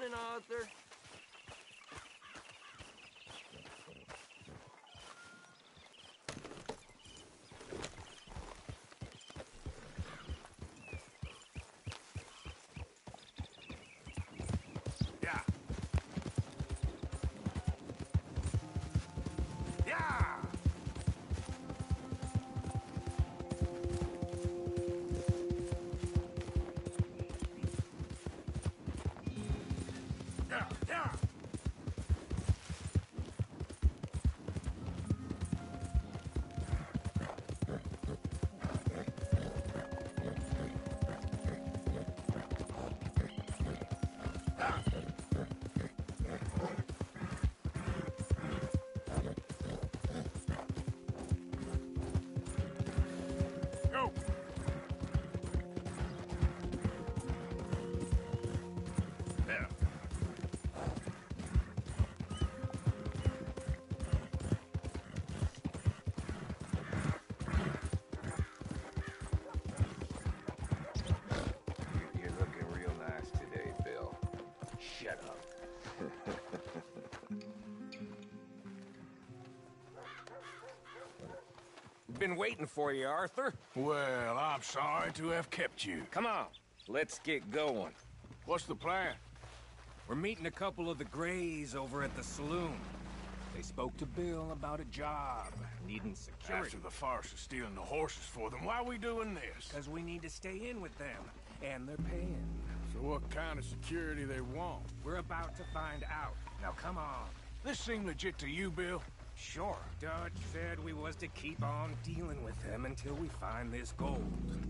morning, Arthur. Yeah. Yeah. Yeah. Yeah. Go. There. You're looking real nice today, Bill. Shut up. Been waiting for you, Arthur. Well, I'm sorry to have kept you. Come on, let's get going. What's the plan? We're meeting a couple of the Greys over at the saloon. They spoke to Bill about a job, needing security. After the farce of stealing the horses for them, why are we doing this? Because we need to stay in with them, and they're paying. So what kind of security they want? We're about to find out. Now come on. This seem legit to you, Bill? Sure. Dutch said we was to keep on dealing with them until we find this gold.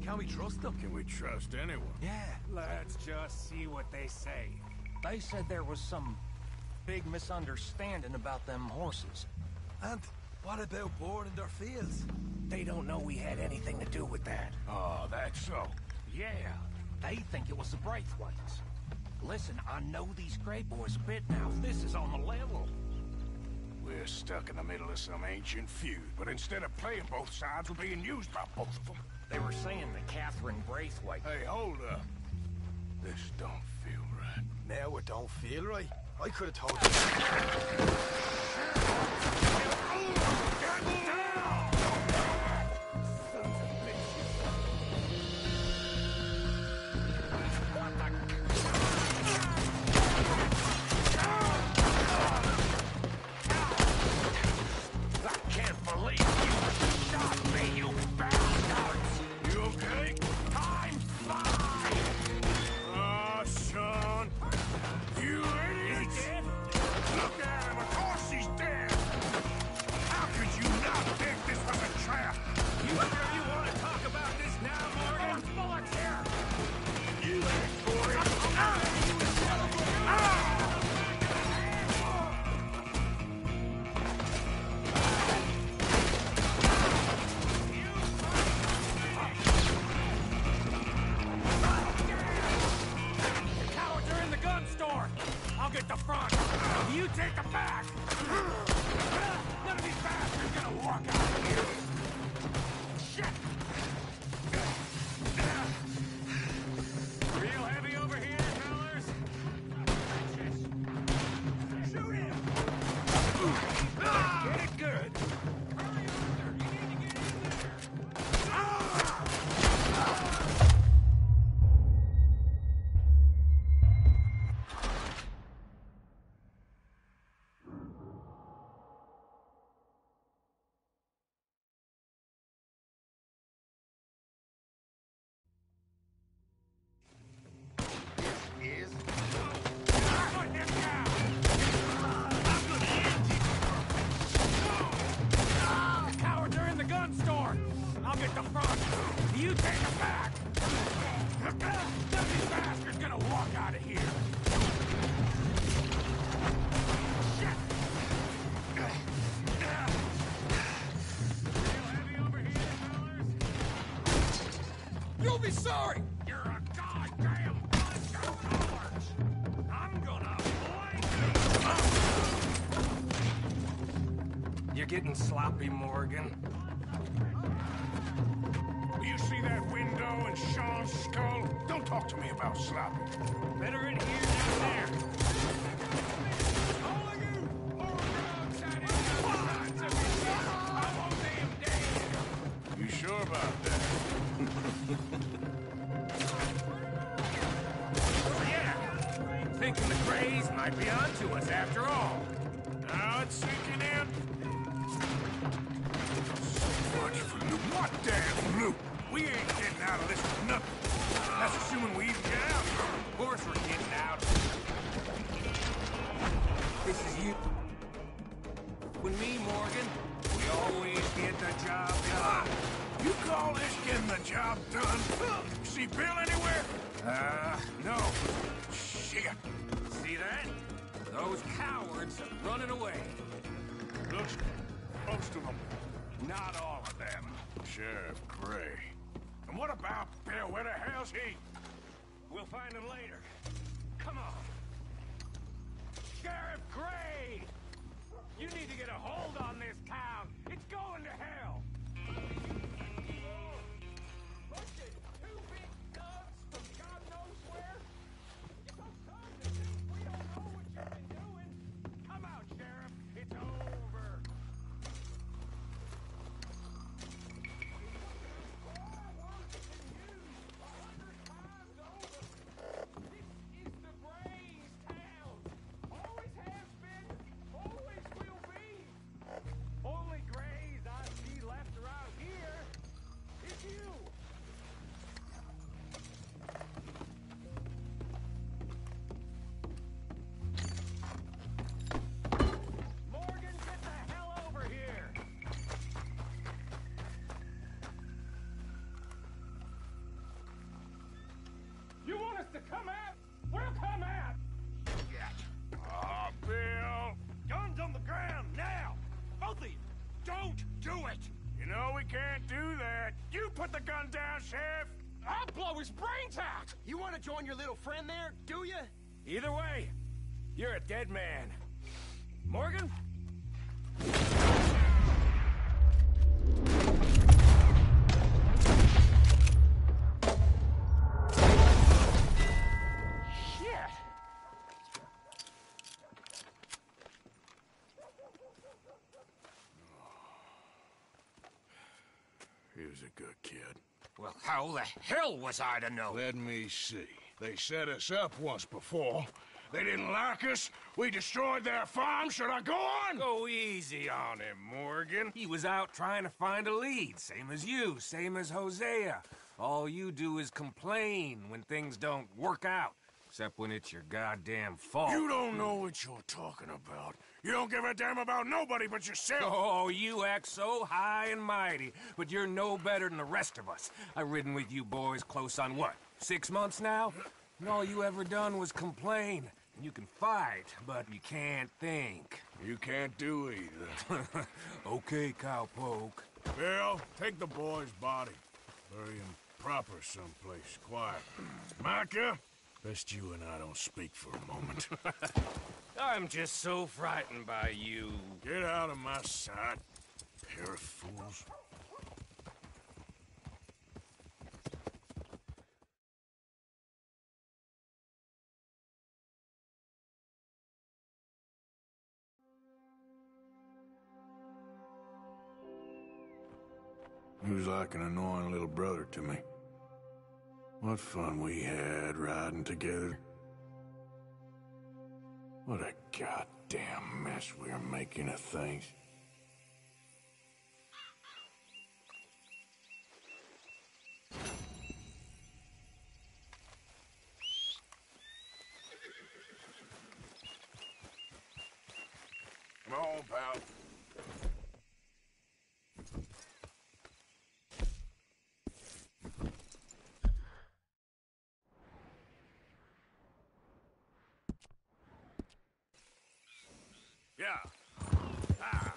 Can we trust them? Can we trust anyone? Yeah. Let's just see what they say. They said there was some big misunderstanding about them horses. And what about boarding their fields? They don't know we had anything to do with that. Oh, that's so. Yeah. They think it was the Braithwaites. Listen, I know these Grey boys a bit now. This is on the level. We're stuck in the middle of some ancient feud, but instead of playing both sides, we're being used by both of them. They were saying that Catherine Braithwaite... Hey, hold up. This don't feel right. Now it don't feel right. I could have told you. I can't believe you shot me, you bastards! You okay? I'm fine! Oh, son! You idiots! Is he dead? Look at him! Of course he's dead! How could you not think this was a trap? You sure you want to talk about this now, Morgan? bullets here! You asked for it! Cowards are in the gun store. I'll get the front. You take the back. None of these bastards gonna walk out of here. Shit! Real heavy over here, fellas. Shoot him! Get it good. Hurry, Arthur. You need to get in there. Is Put him down. The cowards are in the gun store. I'll get the front. You take the back. None of these bastards gonna walk out of here. Shit! Real heavy over here, fellas. You'll be sorry. You're a goddamn bunch of cowards. I'm gonna blame you. You're getting sloppy, Morgan. You see that window and Sean's skull? Don't talk to me about sloppy. Better in here than there. might be onto us after all. Now it's sinking in. So much for loot. What damn loot? We ain't getting out of this with nothing. That's assuming we even get out. Of course we're getting out. This is you. With me, Morgan, we always get the job done. You call this getting the job done? See Bill anywhere? No. Shit. See that? Those cowards are running away. Looks most of them. Not all of them. Sheriff Gray. And what about Bill? Where the hell's he? We'll find him later. Come on. Sheriff Gray! You need to get a hold on this town. It's going to hell. Two big thugs from God knows where. You're so confident we don't know what you've been doing. Come out, Sheriff. It's over. This is the Gray's town. Always has been, always will be. Only Grays I see left around here is you. Morgan, get the hell over here. You want us to come out? We'll come out. Ah, Bill. Guns on the ground now. Both of you. Don't do it. You know we can't do that. You put the gun down, Sheriff. I'll blow his brains out. You want to join your little friend there, do you? Either way, you're a dead man. Morgan? Shit! He was a good kid. Well, how the hell was I to know? Let me see. They set us up once before. They didn't like us. We destroyed their farm. Should I go on? Go easy on him, Morgan. He was out trying to find a lead. Same as you, same as Hosea. All you do is complain when things don't work out. Except when it's your goddamn fault. You don't know what you're talking about. You don't give a damn about nobody but yourself. Oh, you act so high and mighty, but you're no better than the rest of us. I've ridden with you boys close on what, 6 months now? And all you ever done was complain. You can fight, but you can't think. You can't do either. Okay, cowpoke. Bill, take the boy's body. Bury him proper someplace, quiet. Micah, best you and I don't speak for a moment. I'm just so frightened by you. Get out of my sight, pair of fools. He was like an annoying little brother to me. What fun we had riding together. What a goddamn mess we are making of things. Come on, pal. Yeah. Ah.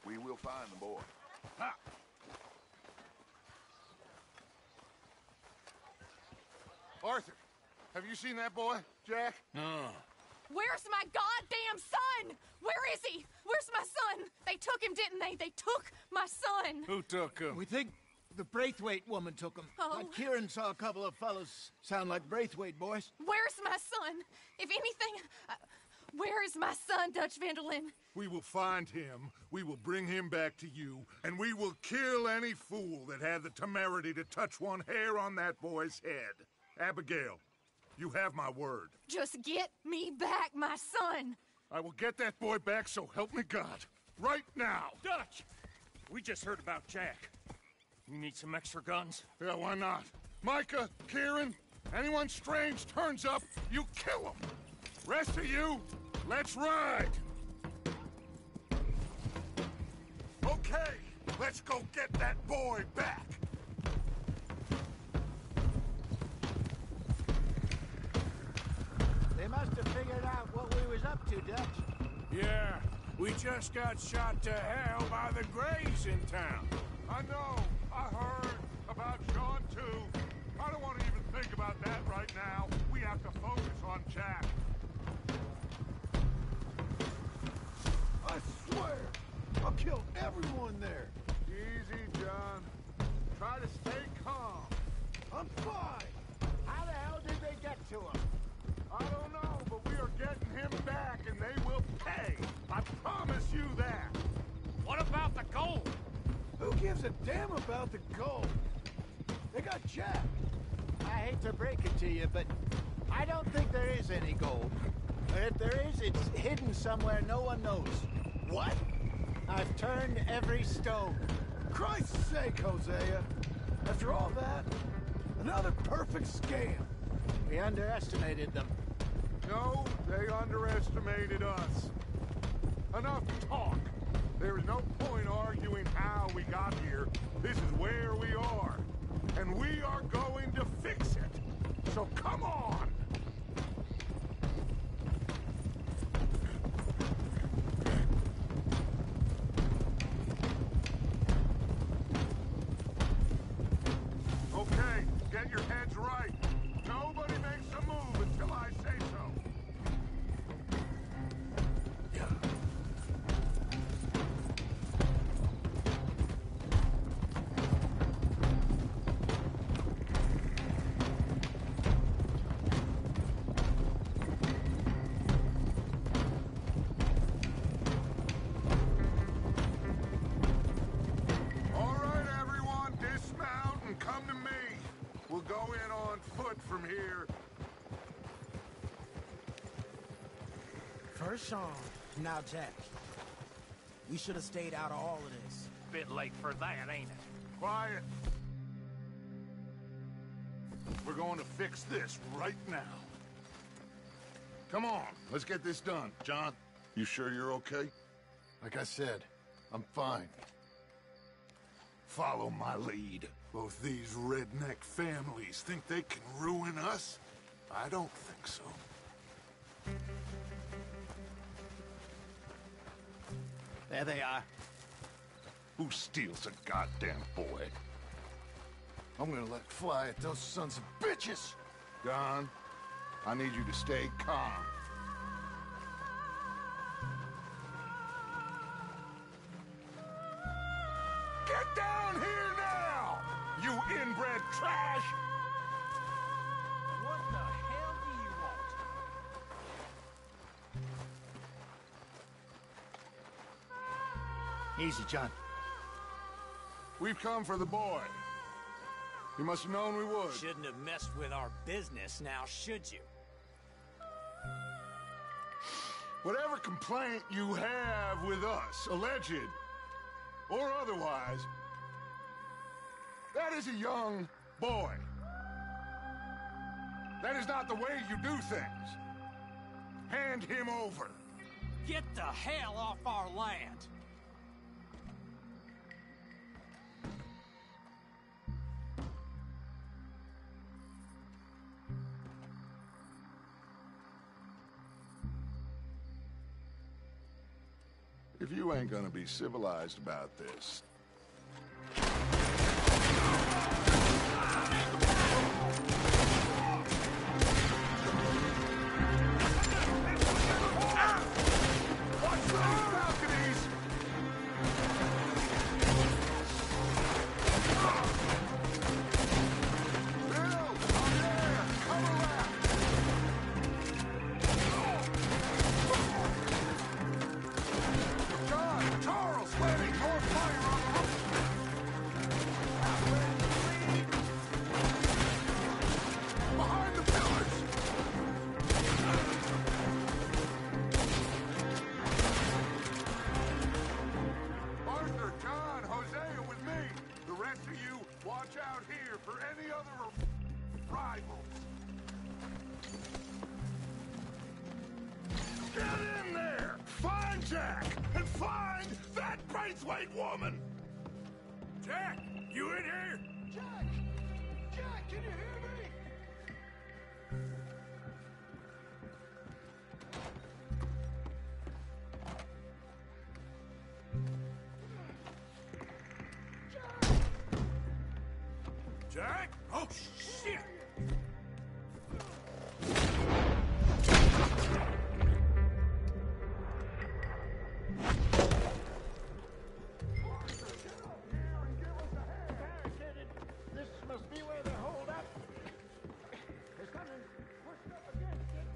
We will find the boy. Ha. Arthur, have you seen that boy, Jack? No. Where's my goddamn son? Where is he? Where's my son? They took him, didn't they? They took my son. Who took him? We think the Braithwaite woman took him. Oh. Kieran saw a couple of fellows sound like Braithwaite boys. Where's my son? If anything, where is my son, Dutch Vanderlyn? We will find him, we will bring him back to you, and we will kill any fool that had the temerity to touch one hair on that boy's head. Abigail, you have my word. Just get me back, my son. I will get that boy back, so help me God. Right now. Dutch! We just heard about Jack. You need some extra guns? Yeah, why not? Micah, Kieran, anyone strange turns up, you kill them. Rest of you, let's ride. Okay, let's go get that boy back. They must have figured out what we was up to, Dutch. Yeah, we just got shot to hell by the Greys in town. I know, I heard about Sean too. I don't want to even think about that right now. We have to focus on Jack. I swear, I'll kill everyone there. Easy, John. Try to stay calm. I'm fine. How the hell did they get to him? I don't know, but we are getting him back, and they will pay. I promise you that. What about the gold? Who gives a damn about the gold? They got Jack. I hate to break it to you, but I don't think there is any gold. Or if there is, it's hidden somewhere no one knows. What? I've turned every stone. Christ's sake, Hosea. After all that, another perfect scam. We underestimated them. No, they underestimated us. Enough talk. There is no point arguing how we got here. This is where we are. And we are going to fix it. So come on! Okay, get your heads right. Nobody makes a move until I say so. All right, everyone, dismount and come to me. We'll go in on foot from here. First Sean, now Jack. We should have stayed out of all of this. Bit late for that, ain't it? Quiet. We're going to fix this right now. Come on, let's get this done. John, you sure you're okay? Like I said, I'm fine. Follow my lead. Both these redneck families think they can ruin us? I don't think so. There they are. Who steals a goddamn boy? I'm gonna let fly at those sons of bitches. Don, I need you to stay calm. Get down here now, you inbred trash! What the hell do you want? Easy, John. We've come for the boy. You must have known we would. Shouldn't have messed with our business now, should you? Whatever complaint you have with us, alleged or otherwise, that is a young boy. That is not the way you do things. Hand him over. Get the hell off our land! If you ain't gonna be civilized about this, Get in there! Find Jack! And find that Braithwaite woman! Jack, you in here? Jack! Jack, can you hear me? Jack? Oh, shit! This must be where they hold up. There's something pushed up against it.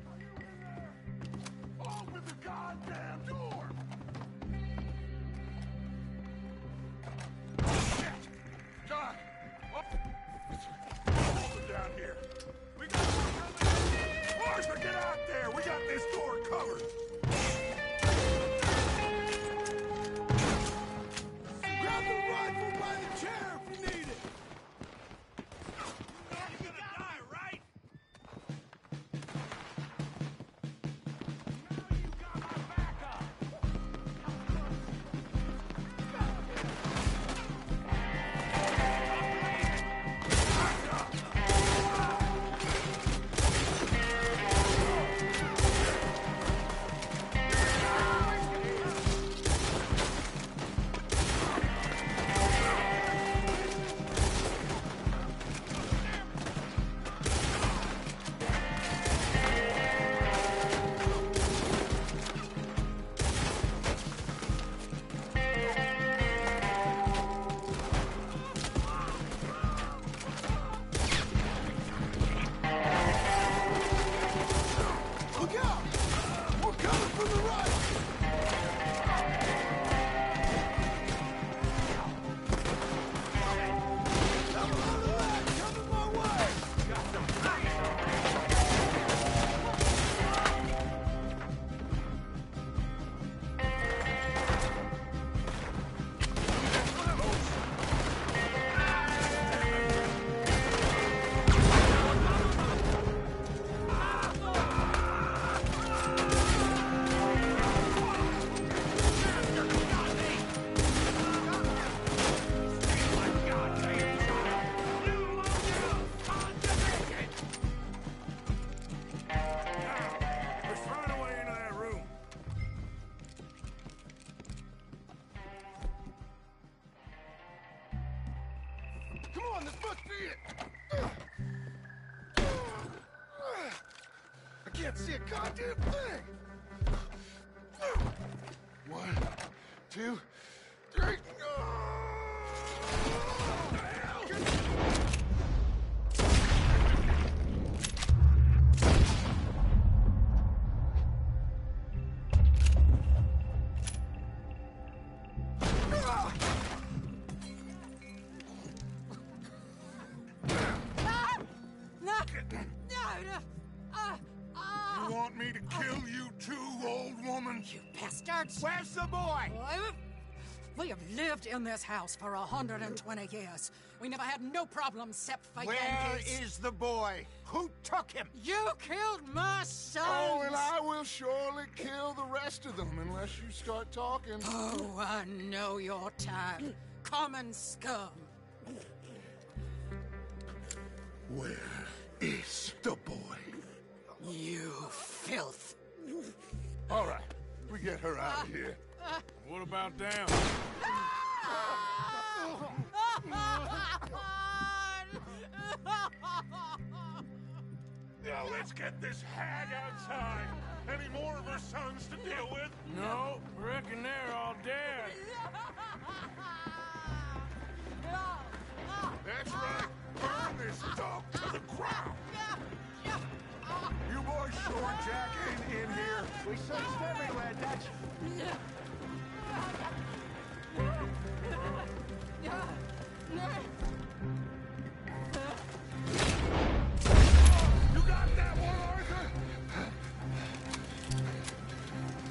Are you in there? Open the goddamn door! Shit! Doc! Hold them down here. We got more coming! Arthur, get out there! We got this door covered! Grab the rifle by the chair if you need it. You're gonna die, right? Now you got my backup! Look out! We're coming from the right! Come on to that! Coming my way! Let's find a way into that room. Come on, this must be it! I can't see a goddamn thing! 1, 2, 3... You want me to kill you too, old woman? You bastards! Where's the boy? We have lived in this house for 120 years. We never had no problems except for Where Yankees. is the boy? Who took him? You killed my son! Oh, and I will surely kill the rest of them unless you start talking. Oh, I know your type. Common scum. Where is the boy? You filth. All right, we get her out of here. What about them? Now let's get this hag outside. Any more of her sons to deal with? No, reckon they're all dead. That's right. Burn this dump to the ground. You boys sure Jack ain't in here? We searched everywhere, Dutch. You got that one, Arthur?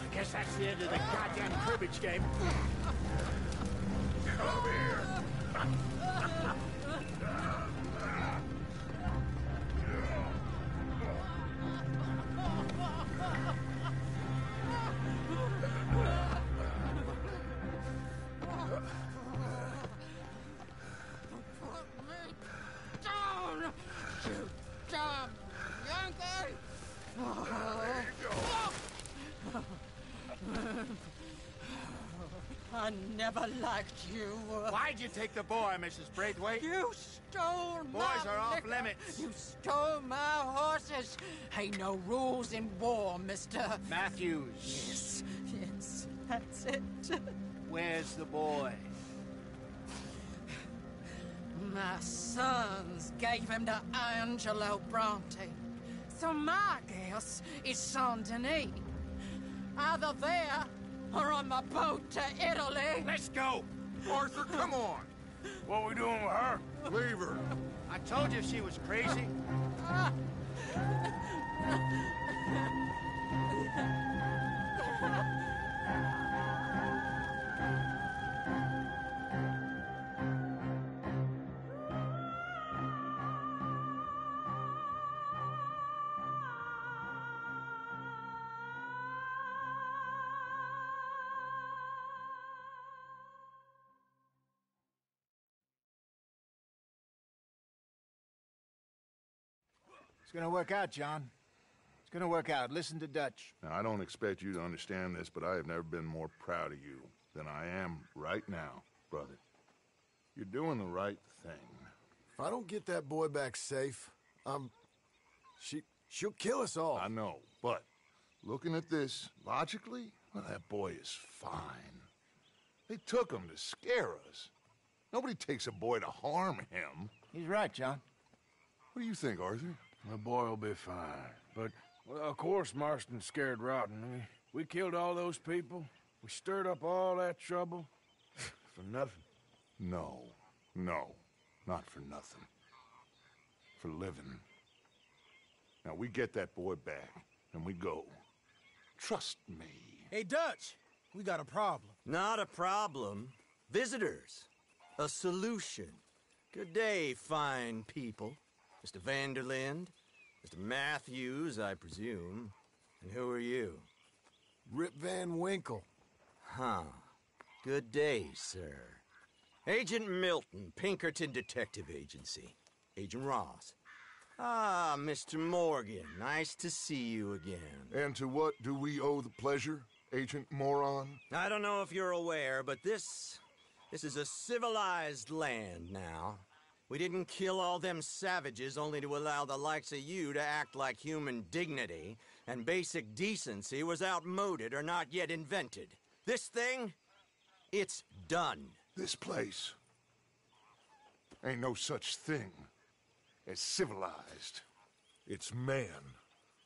I guess that's the end of the goddamn cribbage game. Come here. I never liked you. Why'd you take the boy, Mrs. Braithwaite? You stole my Boys are off liquor. limits. You stole my horses. Ain't no rules in war, mister. Matthews. Yes, yes, that's it. Where's the boy? My sons gave him to Angelo Bronte. So my guess is Saint Denis. Either there or on the boat to Italy. Let's go! Arthur, come on! What we doing with her? Leave her. I told you she was crazy. It's gonna work out, John. It's gonna work out. Listen to Dutch. Now, I don't expect you to understand this, but I have never been more proud of you than I am right now, brother. You're doing the right thing. If I don't get that boy back safe, she'll kill us all. I know, but looking at this logically, well, that boy is fine. They took him to scare us. Nobody takes a boy to harm him. He's right, John. What do you think, Arthur? The boy will be fine. But, well, of course Marston's scared rotten. We killed all those people. We stirred up all that trouble. For nothing. No, not for nothing. For living. Now, we get that boy back, and we go. Trust me. Hey, Dutch, we got a problem. Not a problem. Visitors. A solution. Good day, fine people. Mr. Vanderlind, Mr. Matthews, I presume. And who are you? Rip Van Winkle. Huh. Good day, sir. Agent Milton, Pinkerton Detective Agency. Agent Ross. Ah, Mr. Morgan, nice to see you again. And to what do we owe the pleasure, Agent Moron? I don't know if you're aware, but this is a civilized land now. We didn't kill all them savages only to allow the likes of you to act like human dignity, and basic decency was outmoded or not yet invented. This thing, it's done. This place ain't no such thing as civilized. It's man,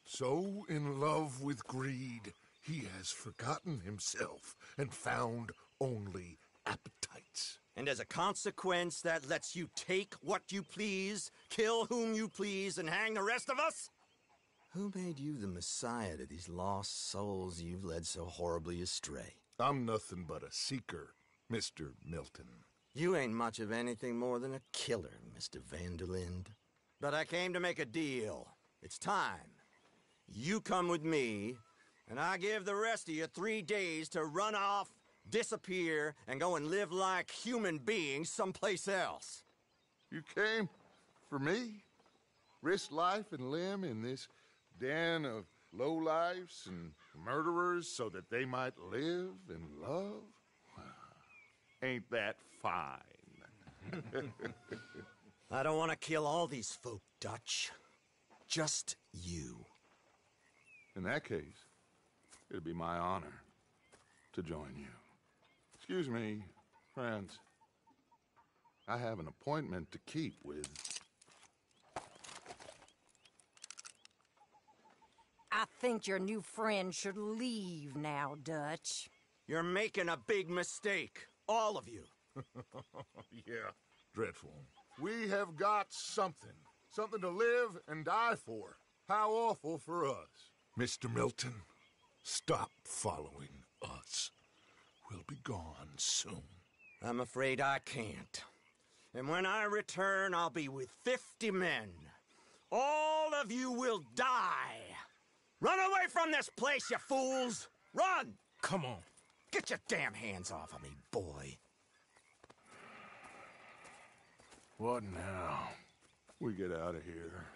so in love with greed, he has forgotten himself and found only appetites. And as a consequence, that lets you take what you please, kill whom you please, and hang the rest of us? Who made you the messiah to these lost souls you've led so horribly astray? I'm nothing but a seeker, Mr. Milton. You ain't much of anything more than a killer, Mr. Vanderlind. But I came to make a deal. It's time. You come with me, and I give the rest of you 3 days to run off, disappear, and go and live like human beings someplace else. You came for me? Risk life and limb in this den of lowlifes and murderers so that they might live and love? Ain't that fine? I don't want to kill all these folk, Dutch. Just you. In that case, it'd be my honor to join you. Excuse me, friends. I have an appointment to keep with... I think your new friend should leave now, Dutch. You're making a big mistake. All of you. Yeah, dreadful. We have got something. Something to live and die for. How awful for us. Mr. Milton, stop following us. We'll be gone soon. I'm afraid I can't. And when I return, I'll be with 50 men. All of you will die. Run away from this place, you fools! Run! Come on. Get your damn hands off of me, boy. What now? We get out of here.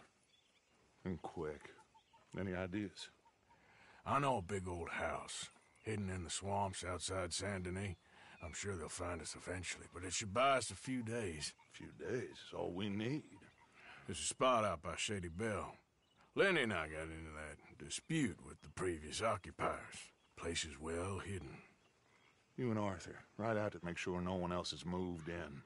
And quick. Any ideas? I know a big old house. hidden in the swamps outside Saint Denis. I'm sure they'll find us eventually, but it should buy us a few days. A few days is all we need. There's a spot out by Shady Belle. Lenny and I got into that dispute with the previous occupiers. Place is well hidden. You and Arthur, ride out to make sure no one else has moved in.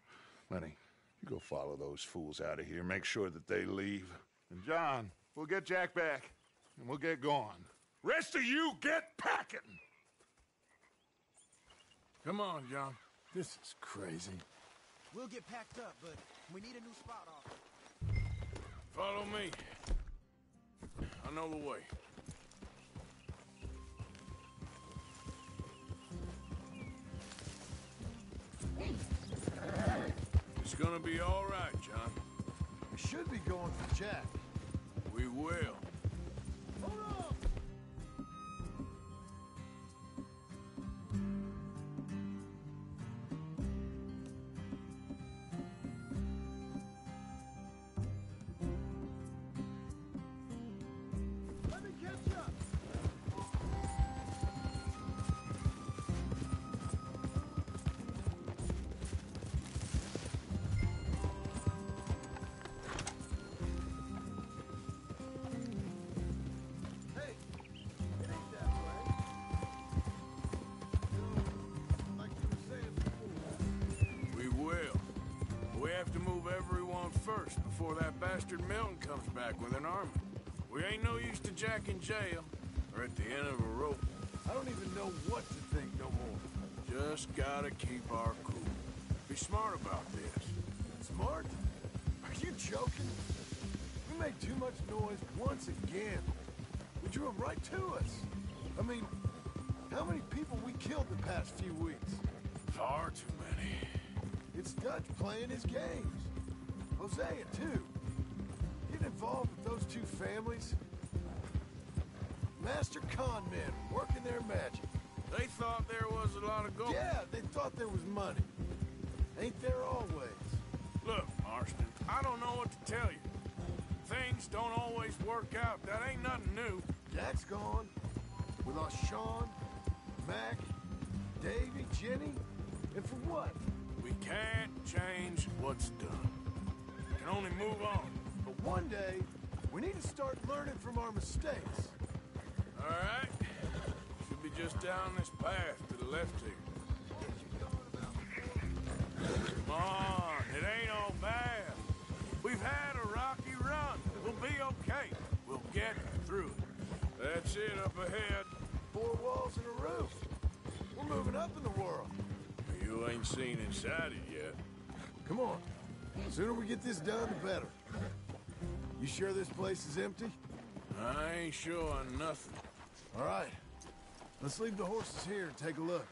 Lenny, you go follow those fools out of here. Make sure that they leave. And John, we'll get Jack back, and we'll get going. Rest of you, get packing! Come on, John. This is crazy. We'll get packed up, but we need a new spot off. Follow me. I know the way. It's gonna be all right, John. We should be going for Jack. We will. Hold on! Let me catch up! Hey, it ain't that way. Like you were saying before. We will. We have to move everyone first before that bastard Milton comes back with an army. We ain't no use to Jack in jail or at the end of a rope. I don't even know what to think no more. Just gotta keep our cool. Be smart about this. Smart? Are you joking? We made too much noise once again. We drew them right to us. I mean, how many people we killed the past few weeks? Far too many. It's Dutch playing his games. Hosea, too. Getting involved with those two families. Master con men working their magic. They thought there was a lot of gold. Yeah, they thought there was money. Ain't there always? Look, Marston, I don't know what to tell you. Things don't always work out. That ain't nothing new. Jack's gone. We lost Sean, Mac, Davy, Jenny. And for what? We can't change what's done. We can only move on. But one day, we need to start learning from our mistakes. All right? Should be just down this path to the left here. Come on, it ain't all bad. We've had a rocky run. We'll be okay. We'll get through it. That's it up ahead. 4 walls and a roof. We're moving up in the world. You ain't seen inside it yet. Come on. The sooner we get this done, the better. You sure this place is empty? I ain't sure on nothing. All right. Let's leave the horses here and take a look.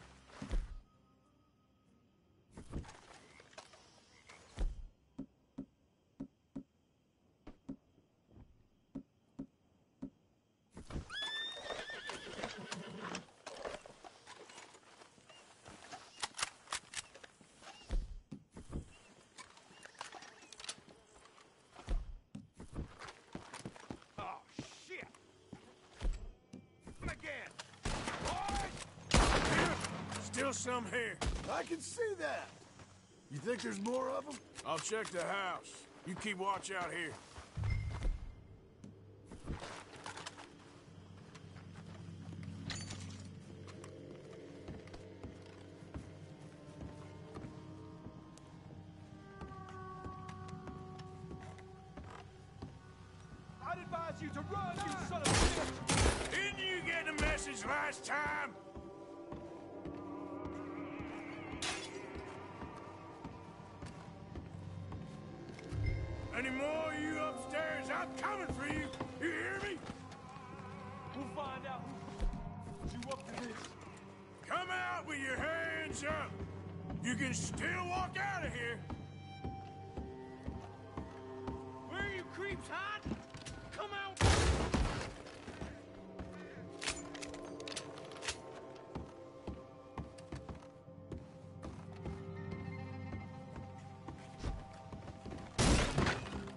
Oh, shit! Again! Still some here. I can see that. You think there's more of them? I'll check the house. You keep watch out here. I'd advise you to run, you son of a bitch! Didn't you get the message last time? Any more of you upstairs? I'm coming for you. You hear me? We'll find out who's you up to this. Come out with your hands up. You can still walk out of here. Where are you creeps hiding? Come out!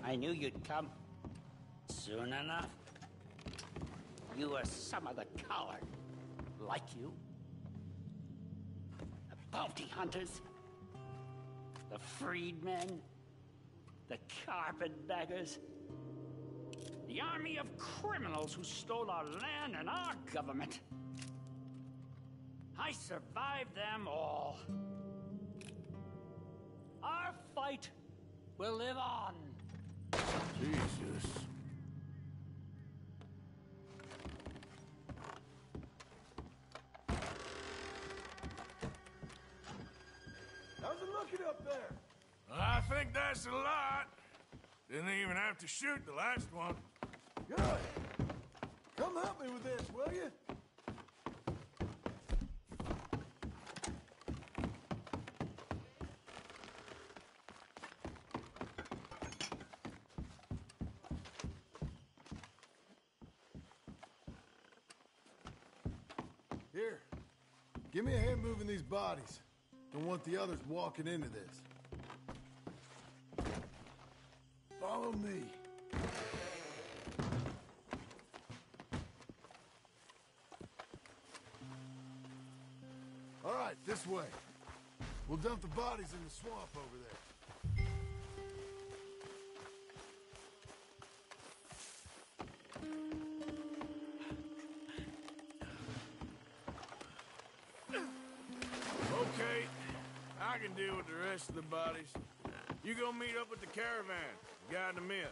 I knew you'd come. Soon enough. You were some other coward. Like you, bounty hunters, the freedmen, the carpetbaggers, the army of criminals who stole our land and our government. I survived them all. Our fight will live on. Jesus. How's it looking up there? I think that's a lot. Didn't even have to shoot the last one. Good. Come help me with this, will you? Here. Give me a hand moving these bodies. Don't want the others walking into this. Follow me. All right, this way. We'll dump the bodies in the swamp over there. Okay, I can deal with the rest of the bodies. You go meet up with the caravan. Guide them in.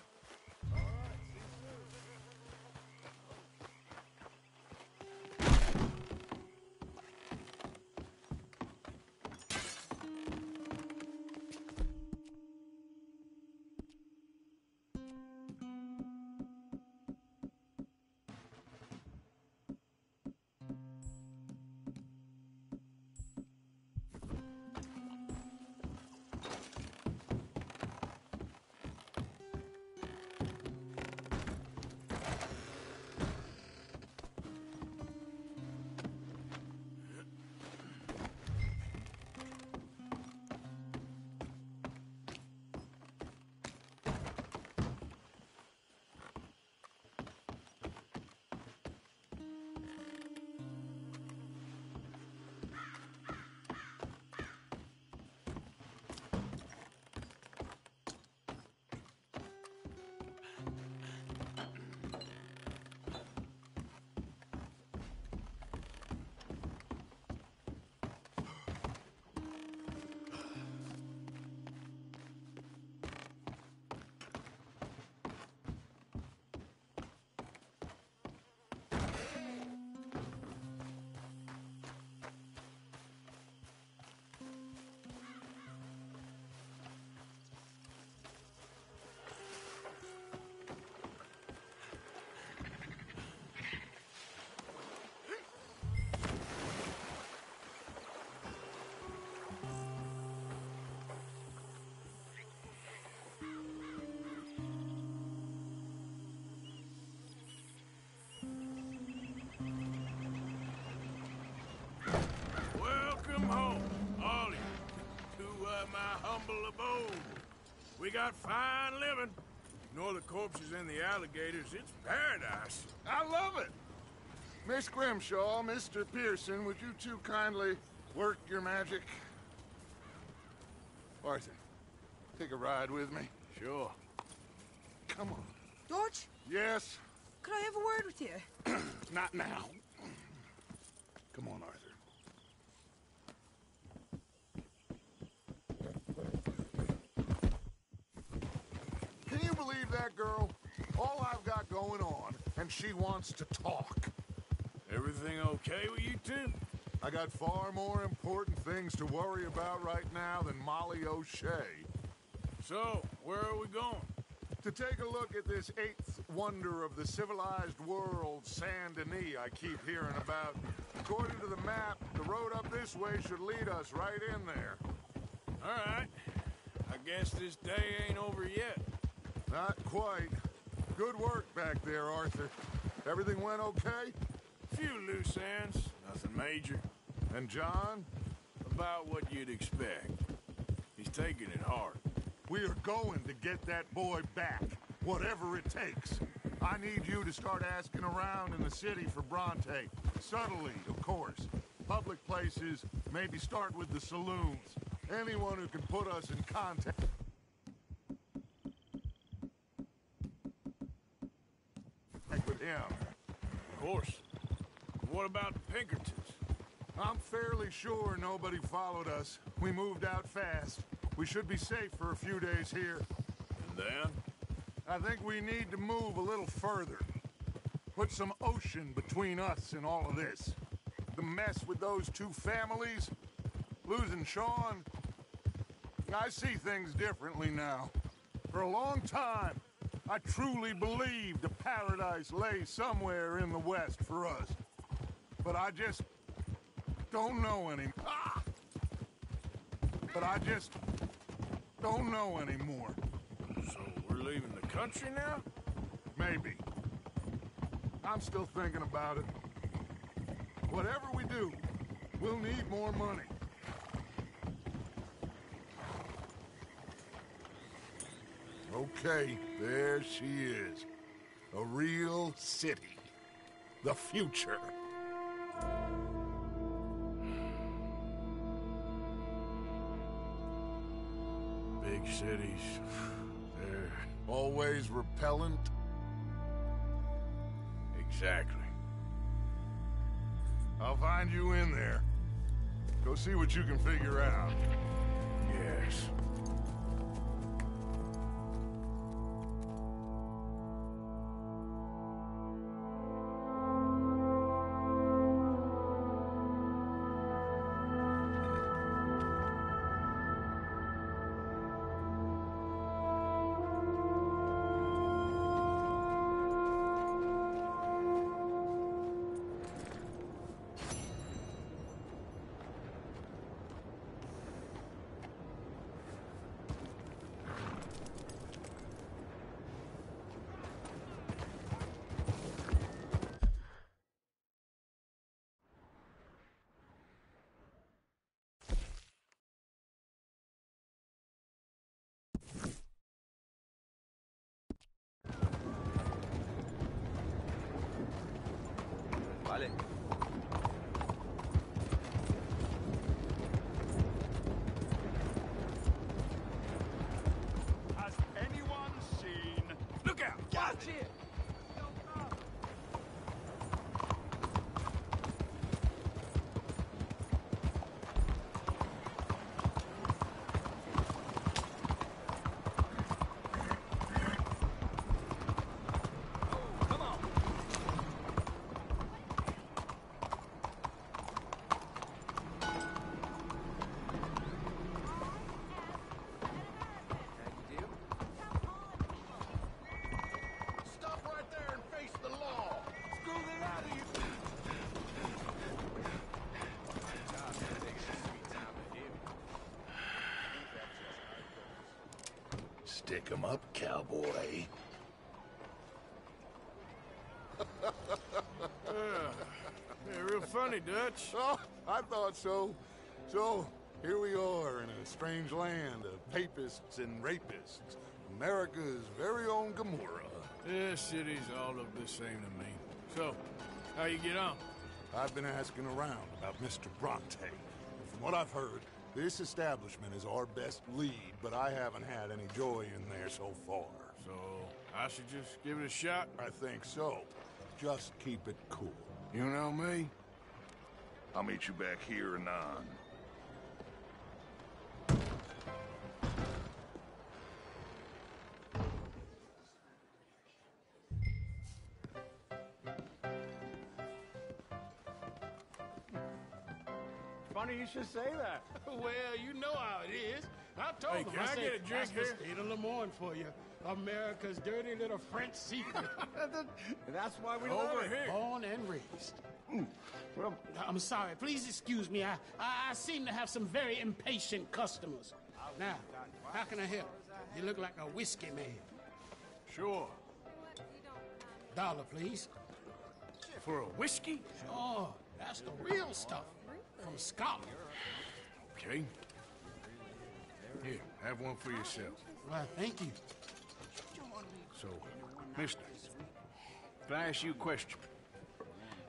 We got fine living. Ignore the corpses and the alligators. It's paradise. I love it. Miss Grimshaw, Mr. Pearson, would you two kindly work your magic? Arthur, take a ride with me. Sure. Come on. George? Yes? Could I have a word with you? Not now. Come on, Arthur. Can you believe that girl? All I've got going on, and she wants to talk. Everything okay with you two? I got far more important things to worry about right now than Molly O'Shea. So, where are we going? To take a look at this eighth wonder of the civilized world, Saint Denis, I keep hearing about. According to the map, the road up this way should lead us right in there. All right. I guess this day ain't over yet. Not quite. Good work back there, Arthur. Everything went okay? Few loose ends, nothing major. And John? About what you'd expect. He's taking it hard. We are going to get that boy back, whatever it takes. I need you to start asking around in the city for Bronte. Subtly, of course. Public places, maybe start with the saloons. Anyone who can put us in contact with him. Of course. What about Pinkertons? I'm fairly sure nobody followed us. We moved out fast. We should be safe for a few days here. And then? I think we need to move a little further. Put some ocean between us and all of this. The mess with those two families, losing Sean. I see things differently now. For a long time, I truly believed a paradise lay somewhere in the West for us. But I just don't know any. Ah! But I just don't know anymore. So we're leaving the country now? Maybe. I'm still thinking about it. Whatever we do, we'll need more money. Okay, there she is. A real city. The future. Big cities. They're always repellent. Exactly. I'll find you in there. Go see what you can figure out. Yes. Vale. Has anyone seen... Look out! Watch it! Stop right there and face the law. Screw the out of you. Stick 'em up, cowboy. Yeah, real funny, Dutch. Oh, I thought so. So, here we are in a strange land of papists and rapists. America's very own Gomorrah. This cities all look the same to me. So, how you get on? I've been asking around about Mr. Bronte. From what I've heard, this establishment is our best lead, but I haven't had any joy in there so far. So, I should just give it a shot? I think so. Just keep it cool. You know me? I'll meet you back here anon. Funny you should say that. Well, you know how it is. I told Hey, them. can I said, get a drink that's here? the state of Lemoyne for you. America's dirty little French secret. That's why we Over love it. here. Born and raised. Well, I'm sorry. Please excuse me. I seem to have some very impatient customers. Now, how can I help? You look like a whiskey man. Sure. $1, please. For a whiskey? Sure. That's the real stuff. From Scotland. Okay. Here, have one for yourself. Well, thank you. So, mister, can I ask you a question?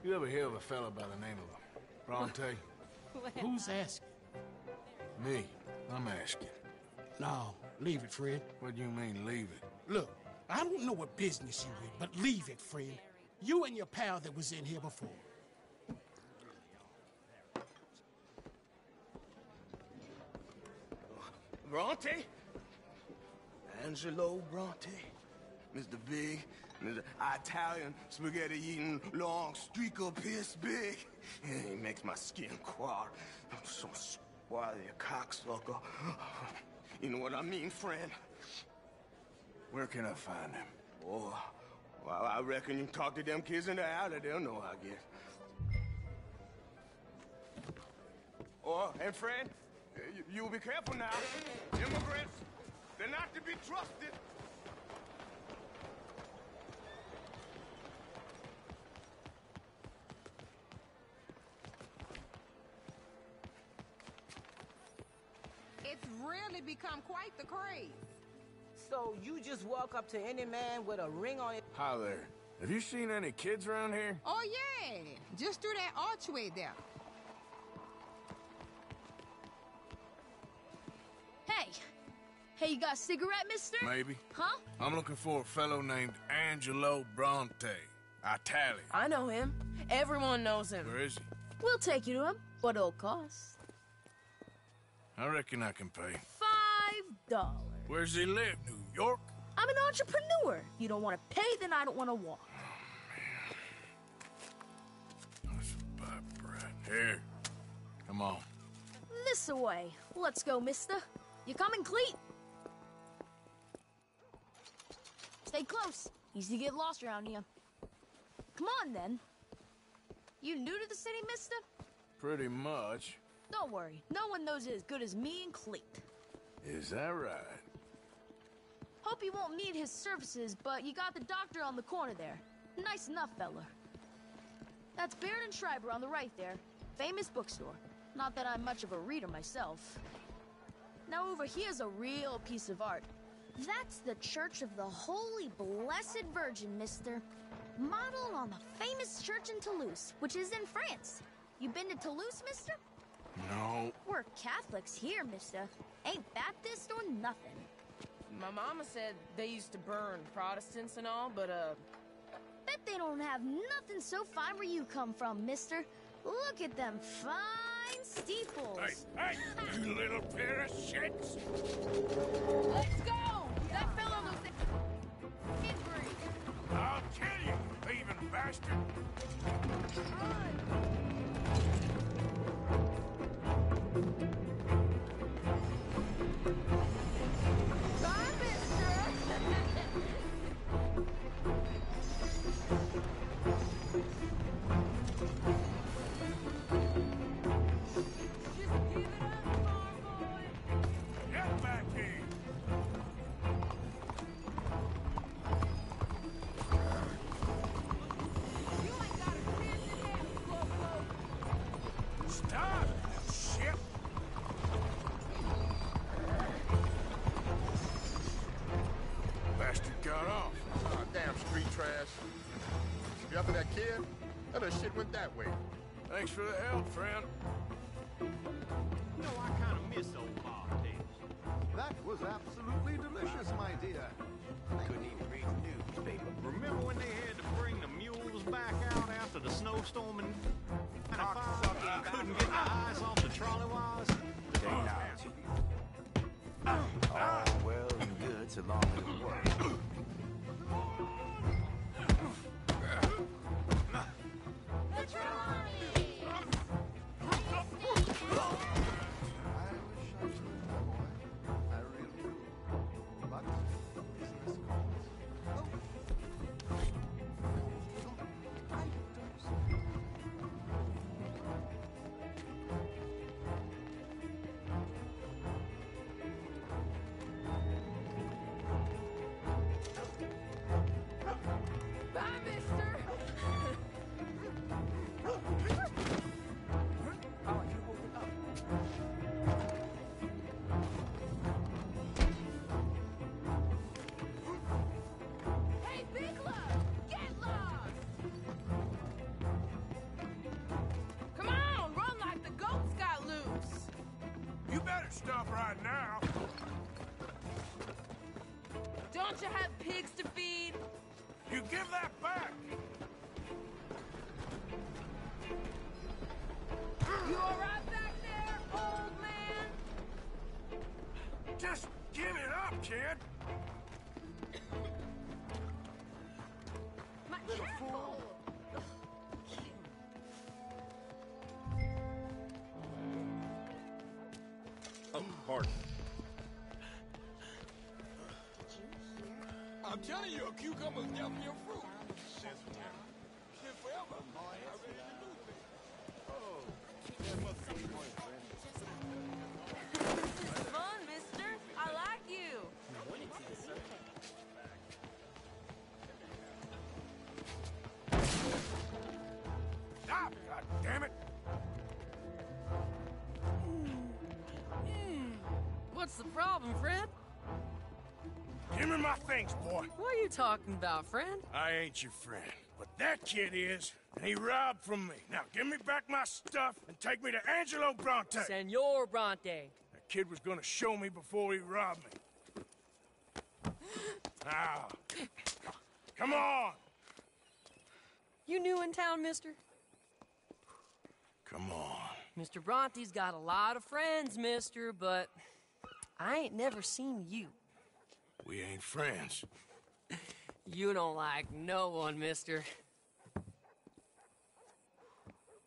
You ever hear of a fella by the name of Bronte? Who's asking? Me. I'm asking. No, leave it, friend. What do you mean, leave it? Look, I don't know what business you in, but leave it, friend. You and your pal that was in here before. Bronte? Angelo Bronte? Mr. Big, Mr. Italian spaghetti-eating long streaker piss big. He makes my skin crawl. I'm so squally a cocksucker. You know what I mean, friend? Where can I find him? Oh, well, I reckon you can talk to them kids in the alley. They'll know, I guess. Oh, and friend, you'll be careful now. Immigrants, they're not to be trusted. It's really become quite the craze. So you just walk up to any man with a ring on it? Hi there. Have you seen any kids around here? Oh, yeah. Just through that archway there. Hey! Hey, you got a cigarette, mister? Maybe. Huh? I'm looking for a fellow named Angelo Bronte. Italian. I know him. Everyone knows him. Where is he? We'll take you to him, but it'll cost I reckon I can pay. $5. Where's he live? New York? I'm an entrepreneur. You don't want to pay, then I don't want to walk. That's a bad brat. Here. Come on. This away. Let's go, mister. You coming, Cleet? Stay close. Easy to get lost around here. Come on, then. You new to the city, mister? Pretty much. Don't worry. No one knows it as good as me and Cleet. Is that right? Hope you won't need his services, but you got the doctor on the corner there. Nice enough, fella. That's Baird and Schreiber on the right there. Famous bookstore. Not that I'm much of a reader myself. Now over here's a real piece of art. That's the Church of the Holy Blessed Virgin, mister. Modeled on the famous church in Toulouse, which is in France. You been to Toulouse, mister? No. We're Catholics here, mister. Ain't Baptist or nothing. My mama said they used to burn Protestants and all, but, Bet they don't have nothing so fine where you come from, mister. Look at them fine steeples. Hey, you little pair of shits! Let's go! That fellow looks angry. I'll kill you, thieving bastard! Bye, Get back here! Stop! Shit! Bastard got off. Oh, damn street trash. You after that kid? That other shit went that way. Thanks for the help, friend. You know, I kind of miss old bobtails. That was absolutely delicious, my dear. I couldn't even read the newspaper. Remember when they had to bring the mules back out after the snowstorm and couldn't get the eyes off the trolley wires? Technology. All well and good so long as it works. stuff right now. Don't you have pigs to feed? You give that back! You all right back there, old man? Just give it up, kid! My careful! Oh, pardon. I'm telling you, a cucumber's definitely a fruit. Shit forever. I ready to lose it. Oh, that must be one, This is fun, mister. I like you. Stop! God damn it! What's the problem, friend? Give me my things, boy. What are you talking about, friend? I ain't your friend, but that kid is, and he robbed from me. Now give me back my stuff and take me to Angelo Bronte. Senor Bronte. That kid was gonna show me before he robbed me. Now, come on! You new in town, mister? Come on. Mr. Bronte's got a lot of friends, mister, but I ain't never seen you. We ain't friends. You don't like no one, mister.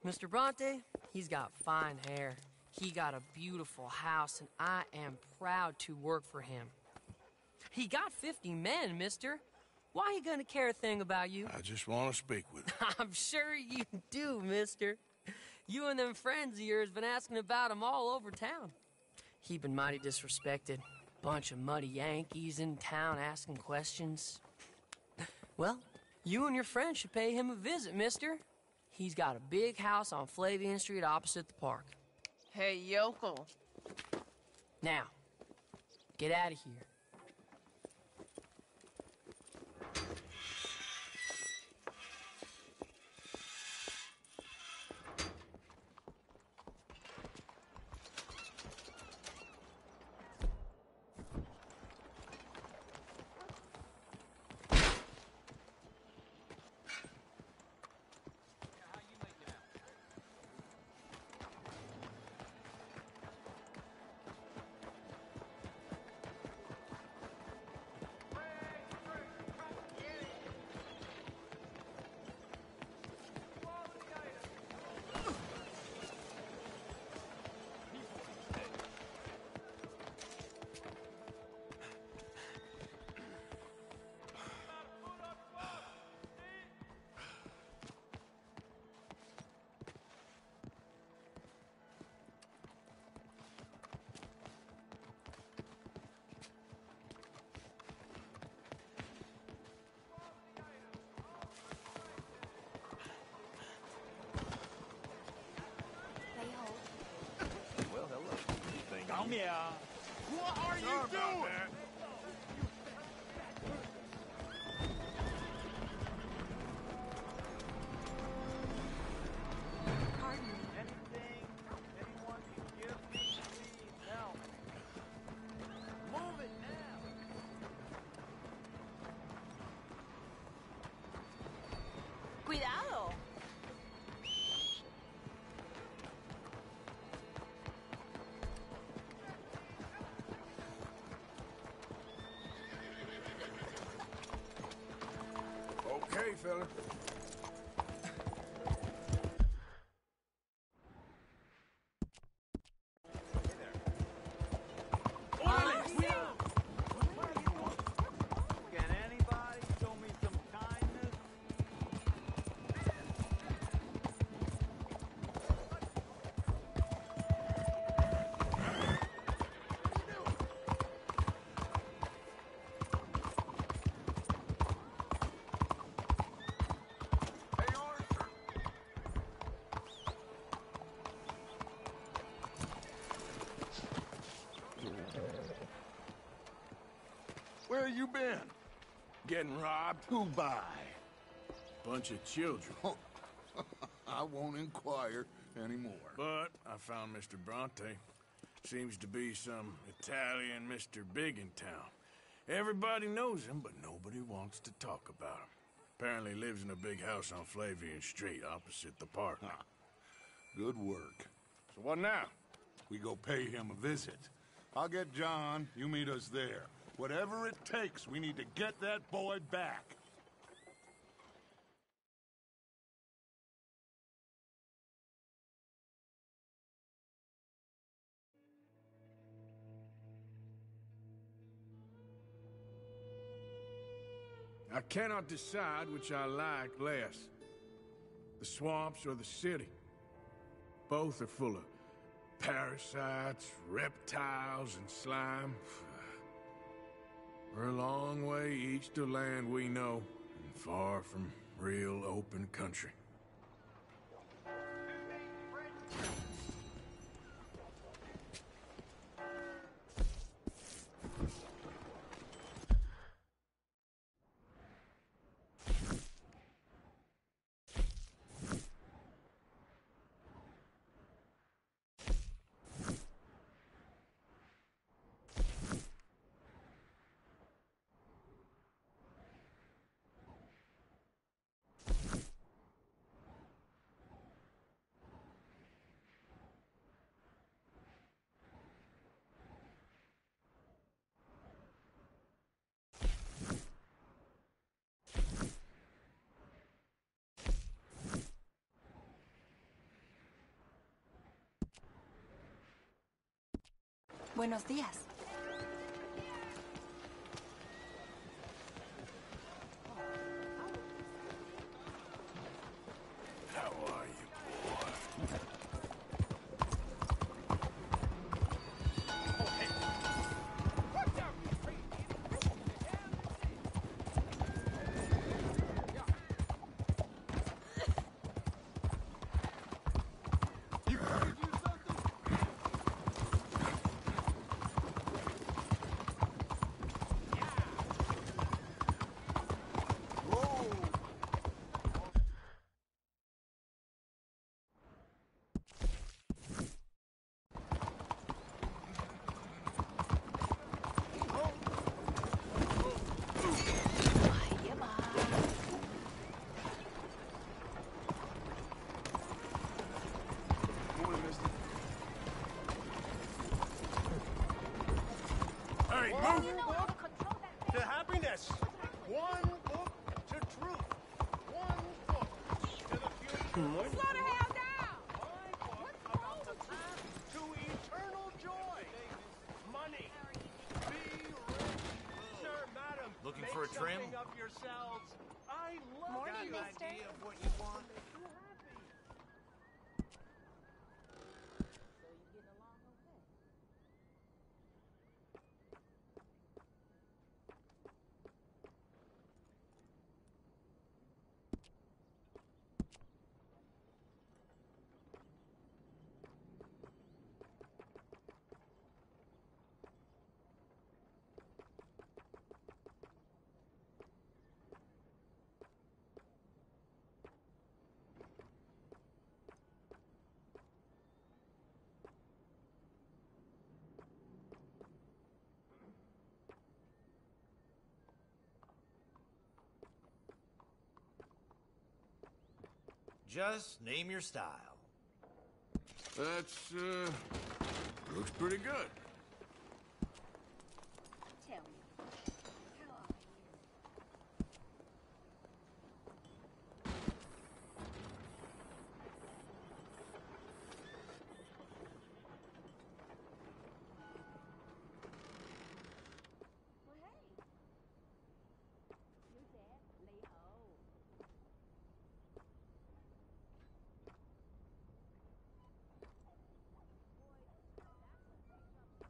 Mr. Bronte, he's got fine hair. He got a beautiful house, and I am proud to work for him. He got 50 men, mister. Why he gonna care a thing about you? I just want to speak with him. I'm sure you do, mister. You and them friends of yours been asking about him all over town. He been mighty disrespected. Bunch of muddy Yankees in town asking questions. Well, you and your friend should pay him a visit, mister. He's got a big house on Flavian Street opposite the park. Hey, yokel. Now, get out of here. Come here. What are you doing? Anything anyone can give me, please now. Move it now. Cuidado. Okay, fella. Can anybody show me some kindness? Where you been? Getting robbed? Who by? Bunch of children. I won't inquire anymore. But I found Mr. Bronte. Seems to be some Italian Mr. Big in town. Everybody knows him, but nobody wants to talk about him. Apparently lives in a big house on Flavian Street, opposite the park. Good work. So what now? We go pay him a visit. I'll get John, you meet us there. Whatever it takes, we need to get that boy back. I cannot decide which I like less. The swamps or the city. Both are full of parasites, reptiles, and slime. We're a long way east of land we know, and far from real open country. Buenos días. How are you, boy? Hey, move! To happiness. One book to truth. One book to the future. Slow the hell down! My book about the path to eternal joy. Money. Be rich. Sir, madam. Looking make for a trim? something of yourselves. I love Morning, the mister. idea of what you want. Just name your style. That's, looks pretty good. Tell me, how are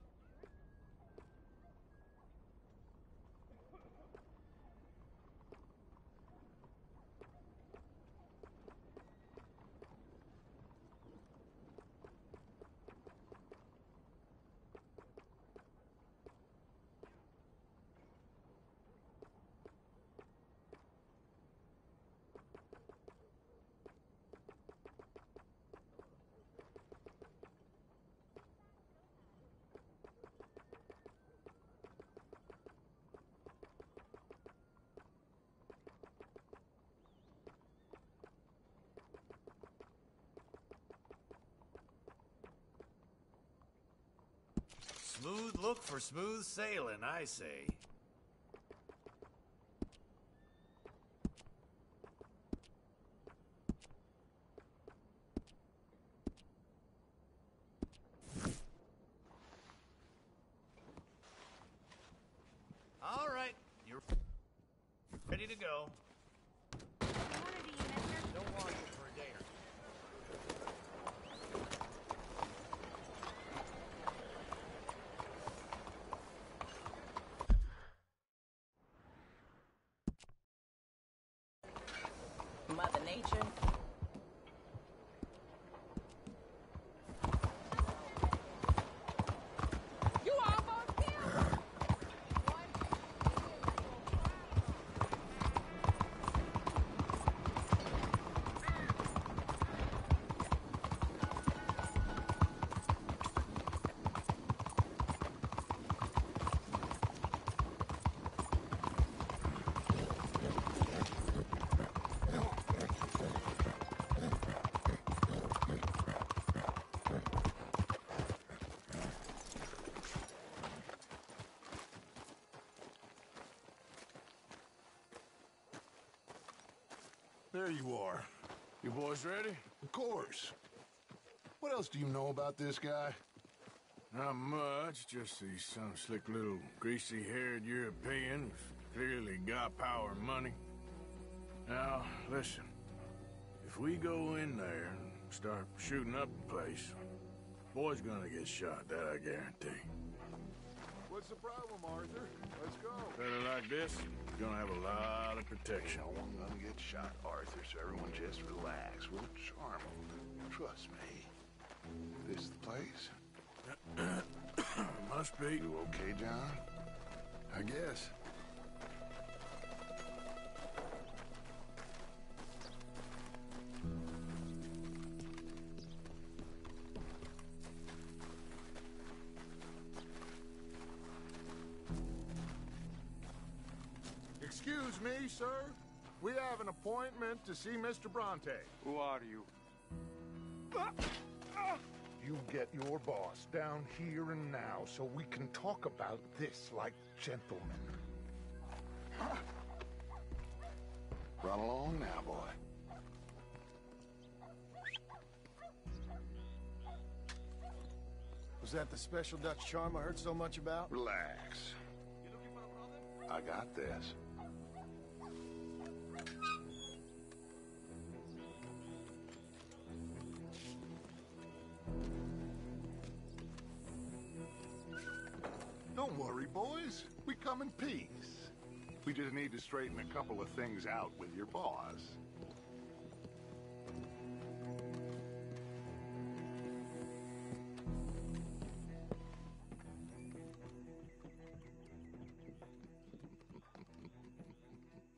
Smooth look for smooth sailing, I say. All right, you're ready to go. Don't want you for a day or Mother Nature. You almost killed me. There you are. You boys ready? Of course. What else do you know about this guy? Not much, just he's some slick little greasy-haired European who's clearly got power and money. Now, listen. If we go in there and start shooting up the place, boy's gonna get shot, that I guarantee. What's the problem, Arthur? Let's go. Better like this, you're gonna have a lot of protection. No one gonna get shot, Arthur, so everyone just relax. We'll charm them. Trust me. This the place? Must be. You okay, John? I guess. Excuse me, sir. We have an appointment to see Mr. Bronte. Who are you? You get your boss down here and now so we can talk about this like gentlemen. Run along now, boy. Was that the special Dutch charm I heard so much about? Relax. I got this. Don't worry, boys. We come in peace. We just need to straighten a couple of things out with your boss.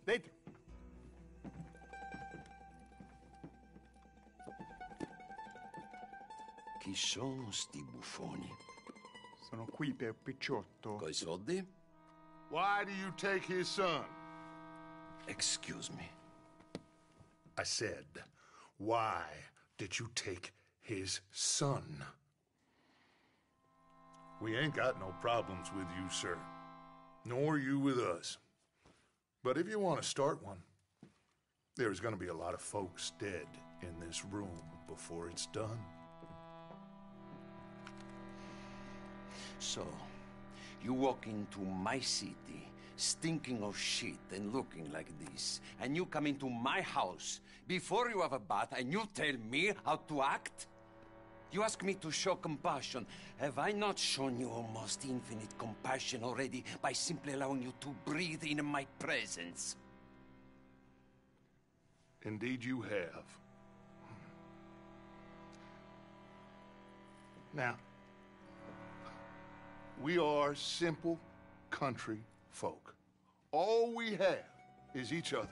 Dentro. Chi sono sti buffoni? Sono qui per Picciotto. Coi soldi? Why do you take his son? Excuse me. I said, why did you take his son? We ain't got no problems with you, sir. Nor you with us. But if you want to start one, there's going to be a lot of folks dead in this room before it's done. So, you walk into my city, stinking of shit and looking like this, and you come into my house before you have a bath and you tell me how to act? You ask me to show compassion. Have I not shown you almost infinite compassion already by simply allowing you to breathe in my presence? Indeed you have. Now, we are simple country folk. All we have is each other.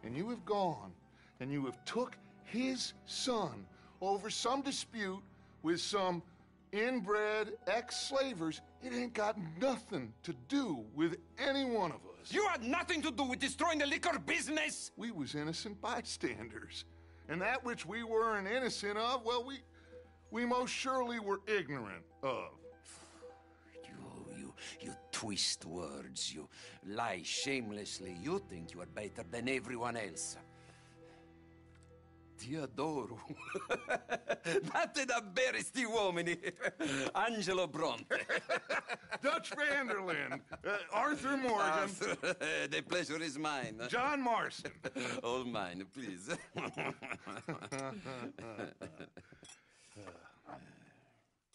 And you have gone and you have took his son over some dispute with some inbred ex-slavers. It ain't got nothing to do with any one of us. You had nothing to do with destroying the liquor business! We was innocent bystanders. And that which we weren't innocent of, well, we most surely were ignorant of. You twist words, you lie shamelessly. You think you are better than everyone else. Ti adoro. Vatte da bere sti uomini. Angelo Bronte. Dutch Vanderlyn. Arthur Morgan. Arthur, the pleasure is mine. John Marston. All mine, please.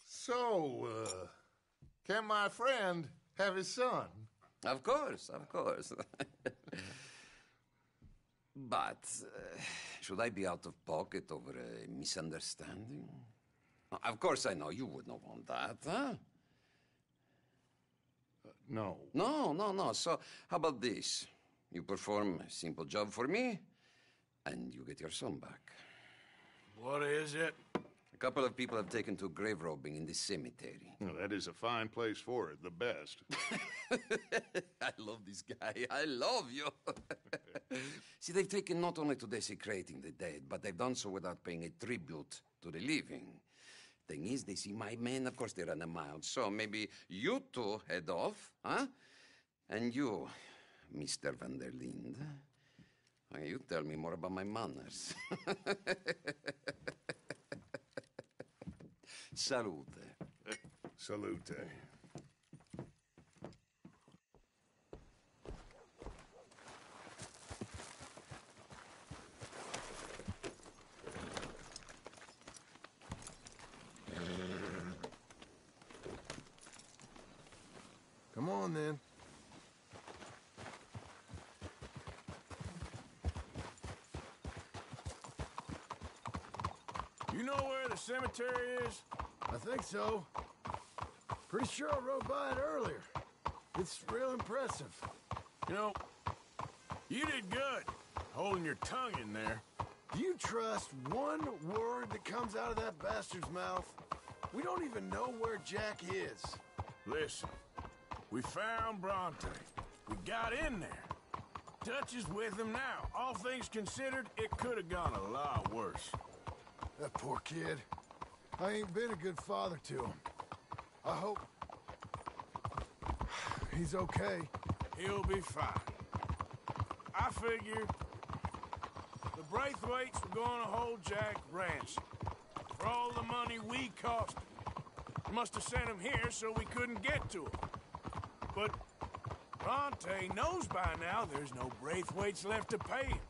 So, can my friend have his son? Of course, of course. But, should I be out of pocket over a misunderstanding? Of course I know you would not want that, huh? No. No. So, how about this? You perform a simple job for me, and you get your son back. What is it? A couple of people have taken to grave robbing in this cemetery. Well, that is a fine place for it, the best. I love this guy. I love you. See, they've taken not only to desecrating the dead, but they've done so without paying a tribute to the living. Thing is, they see my men, of course they run a mile. So maybe you two head off, huh? And you, Mr. Van der Linde, you tell me more about my manners. Salute. Salute. Come on, then. You know where the cemetery is? I think so. Pretty sure I rode by it earlier. It's real impressive. You know, you did good, holding your tongue in there. Do you trust one word that comes out of that bastard's mouth? We don't even know where Jack is. Listen, we found Bronte. We got in there. Dutch is with him now. All things considered, it could have gone a lot worse. That poor kid. I ain't been a good father to him. I hope he's okay. He'll be fine. I figured the Braithwaites were going to hold Jack ransom for all the money we cost him. They must have sent him here so we couldn't get to him. But Bronte knows by now there's no Braithwaites left to pay him.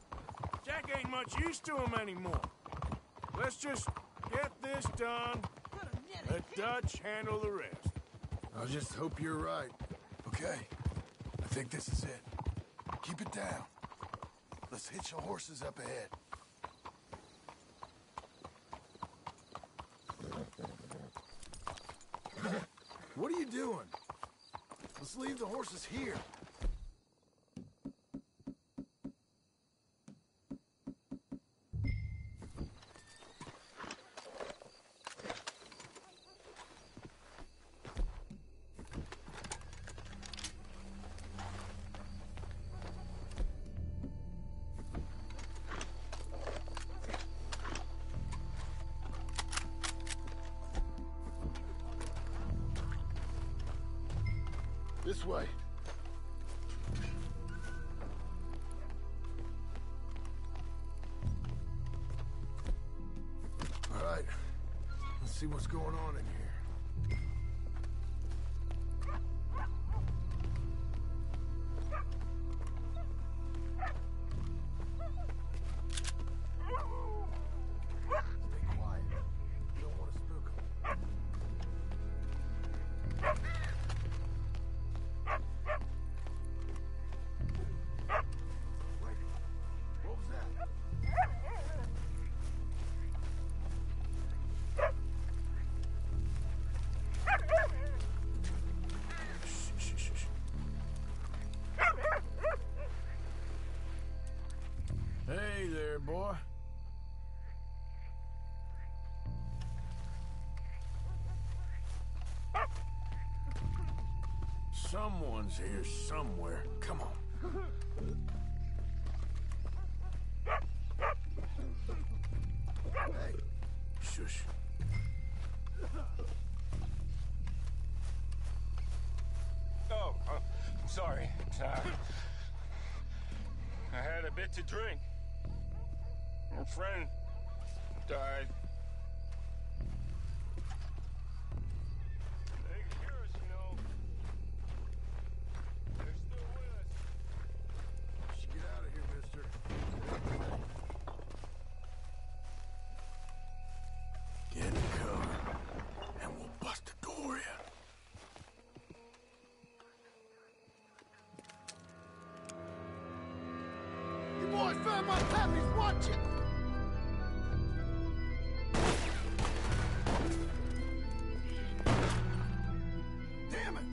Jack ain't much use to him anymore. Let's just get this done. Let Dutch handle the rest. I just hope you're right. Okay, I think this is it. Keep it down. Let's hitch the horses up ahead. What are you doing? Let's leave the horses here. This way. All right. Let's see what's going on in here. Stay quiet. You don't want to spook them. What was that? Hey there, boy. Someone's here somewhere. Come on. Hey. Shush. sorry, Todd. I had a bit to drink. Your friend died. They can hear us, you know. They're still with us. You should get out of here, mister. Get in the car, and we'll bust the door in. You boys found my pappy's watching! Damn it!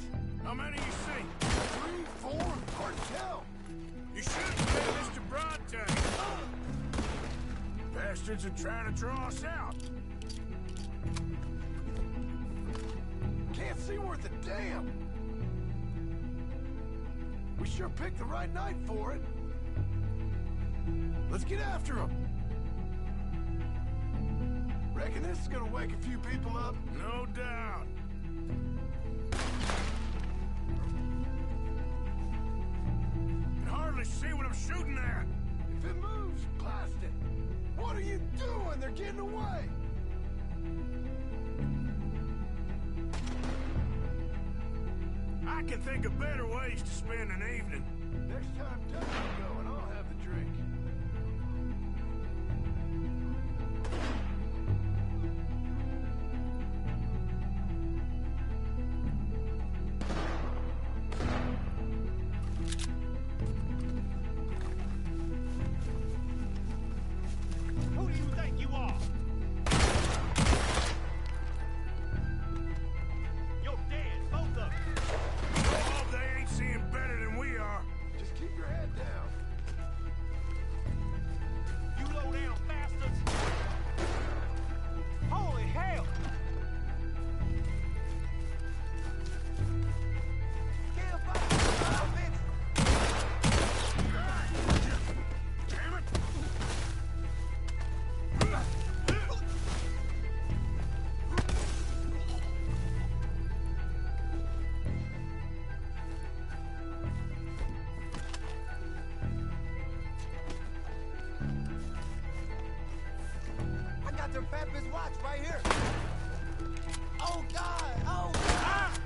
How many you see? 3, 4, hard to tell. You should pay Mr. Bronte. Bastards are trying to draw us out. Can't see worth a damn. We sure picked the right night for it. Let's get after him. Reckon this is gonna wake a few people up? No doubt. Can hardly see what I'm shooting at. If it moves, blast it. What are you doing? They're getting away. I can think of better ways to spend an evening. Next time Doug can go and I'll have the drink. Who do you think you are? You're dead, both of you. Oh, they ain't seeing better than we are. Just keep your head down. You low-down bastards! Holy hell! Kill bitch! Damn it! I got their Papa's watch right here. Oh, God! Oh, God!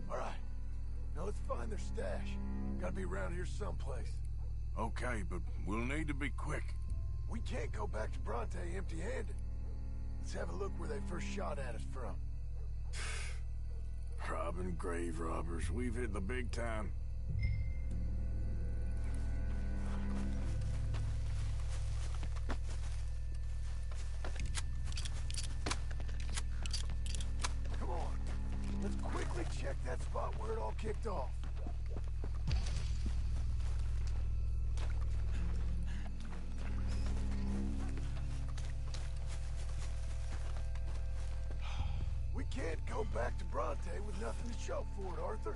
All right. Now let's find their stash. Gotta be around here someplace. Okay, but we'll need to be quick. We can't go back to Bronte empty-handed. Let's have a look where they first shot at us from. Robbing grave robbers. We've hit the big time. Come on. Let's quickly check that spot where it all kicked off. We can't go back to Bronte with nothing to show for it, Arthur.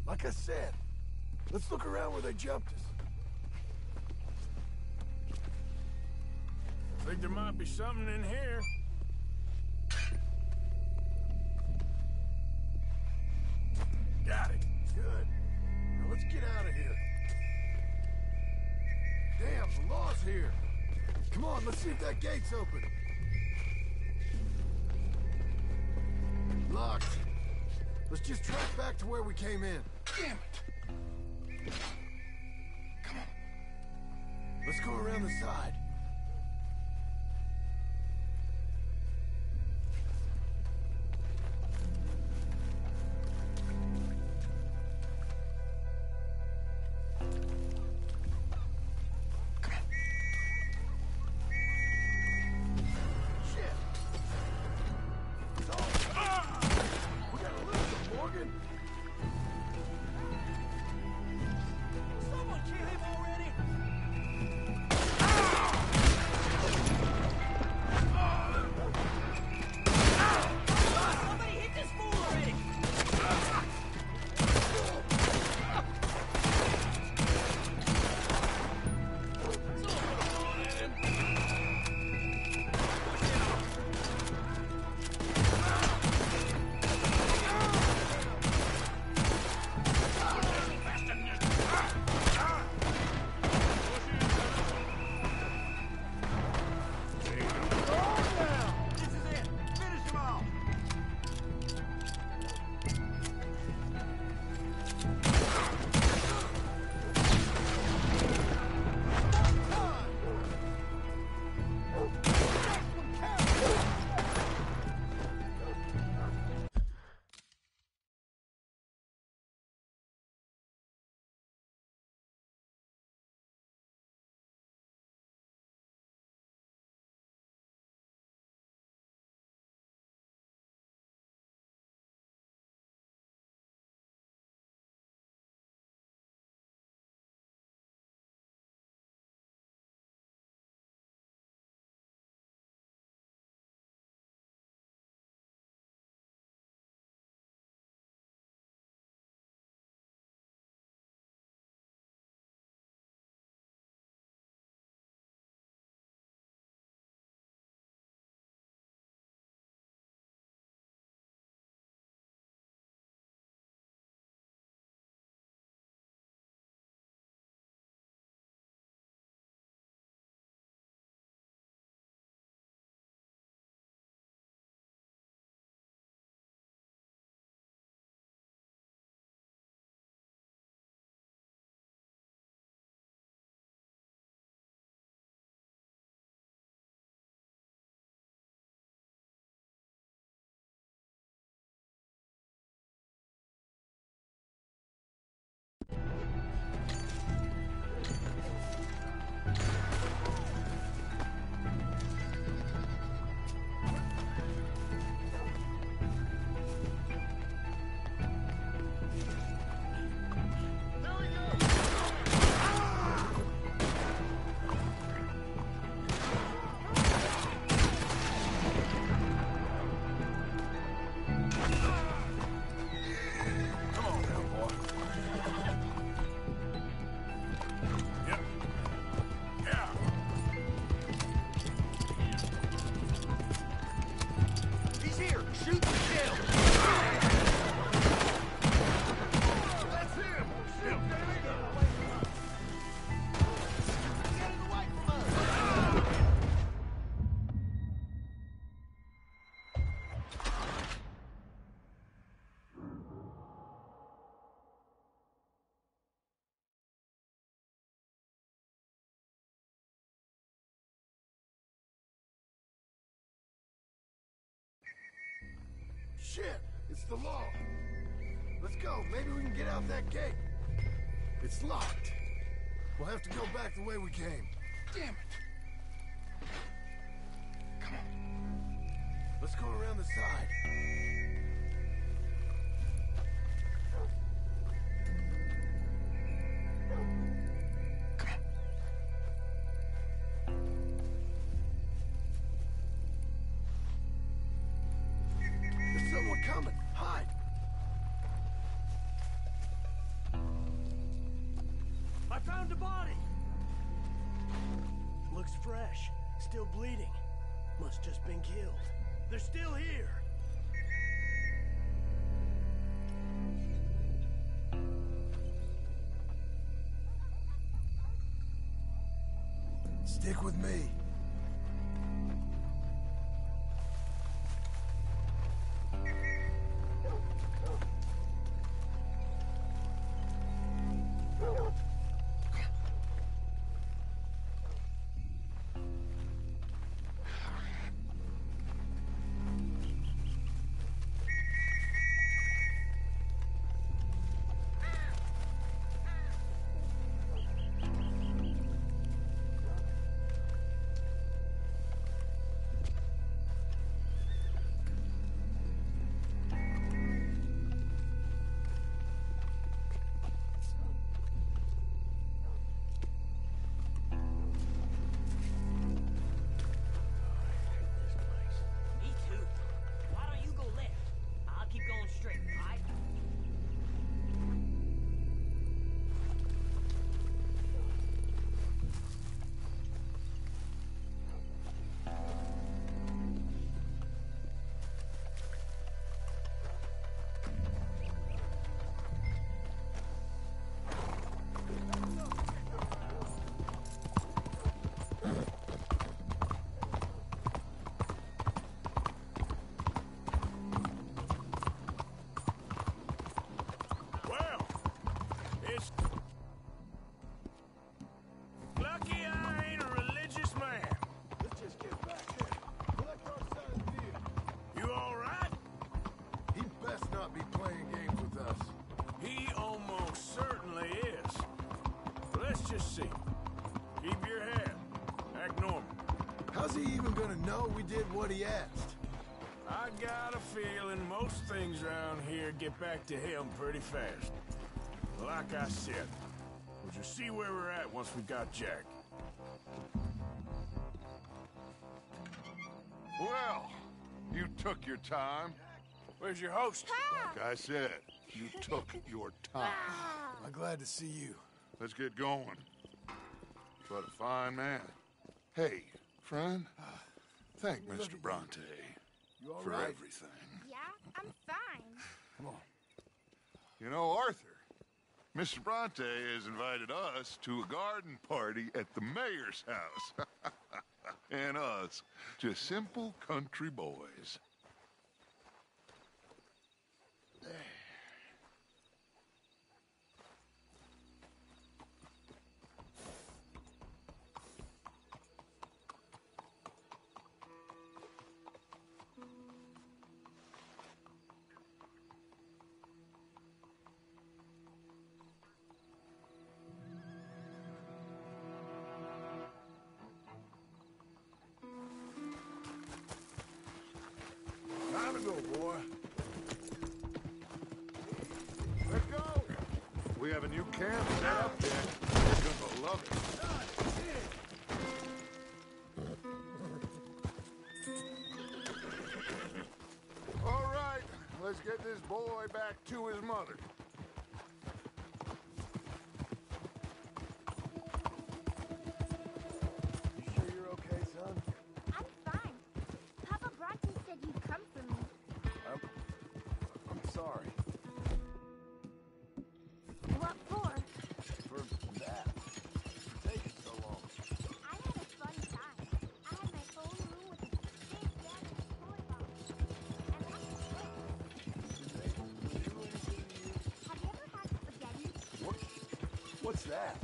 Like I said, let's look around where they jumped us. Think there might be something in here. Got it. Good. Now let's get out of here. Damn, the law's here. Come on, let's see if that gate's open. Locked. Let's just track back to where we came in. Damn it! Come on. Let's go around the side. Shit! It's the law. Let's go. Maybe we can get out that gate. It's locked. We'll have to go back the way we came. Damn it. Come on. Let's go around the side. There's someone coming. Hide. I found a body! Looks fresh. Still bleeding. Must just been killed. They're still here! Stick with me. Me too. Why don't you go left? I'll keep going straight, right? Well, it's lucky I ain't a religious man. Let's just get back there. Collect our side of the deal. You all right? He best not be playing games with us. He almost certainly is. Let's just see. Keep your head. Act normal. How's he even gonna know we did what he asked? I got a feeling most things around here get back to him pretty fast. Like I said, we'll just see where we're at once we got Jack. Well, you took your time. Where's your host? Like I said, you took your time. I'm glad to see you. Let's get going. What a fine man. Hey, friend, thank Mr. Bronte You all for right? everything. Yeah, I'm fine. Come on. You know, Arthur, Mr. Bronte has invited us to a garden party at the mayor's house. And us, just simple country boys. Time to go, boy. Let's go. We have a new camp set up there. You're gonna love it. All right, let's get this boy back to his mother. You sure you're okay, son? I'm fine. Papa Bronte said you'd come for me. I'm sorry. What for? For that. For taking so long. I had a fun time. I had my own room with a big bed and toy box. And that's it. Have you ever had spaghetti? What's that?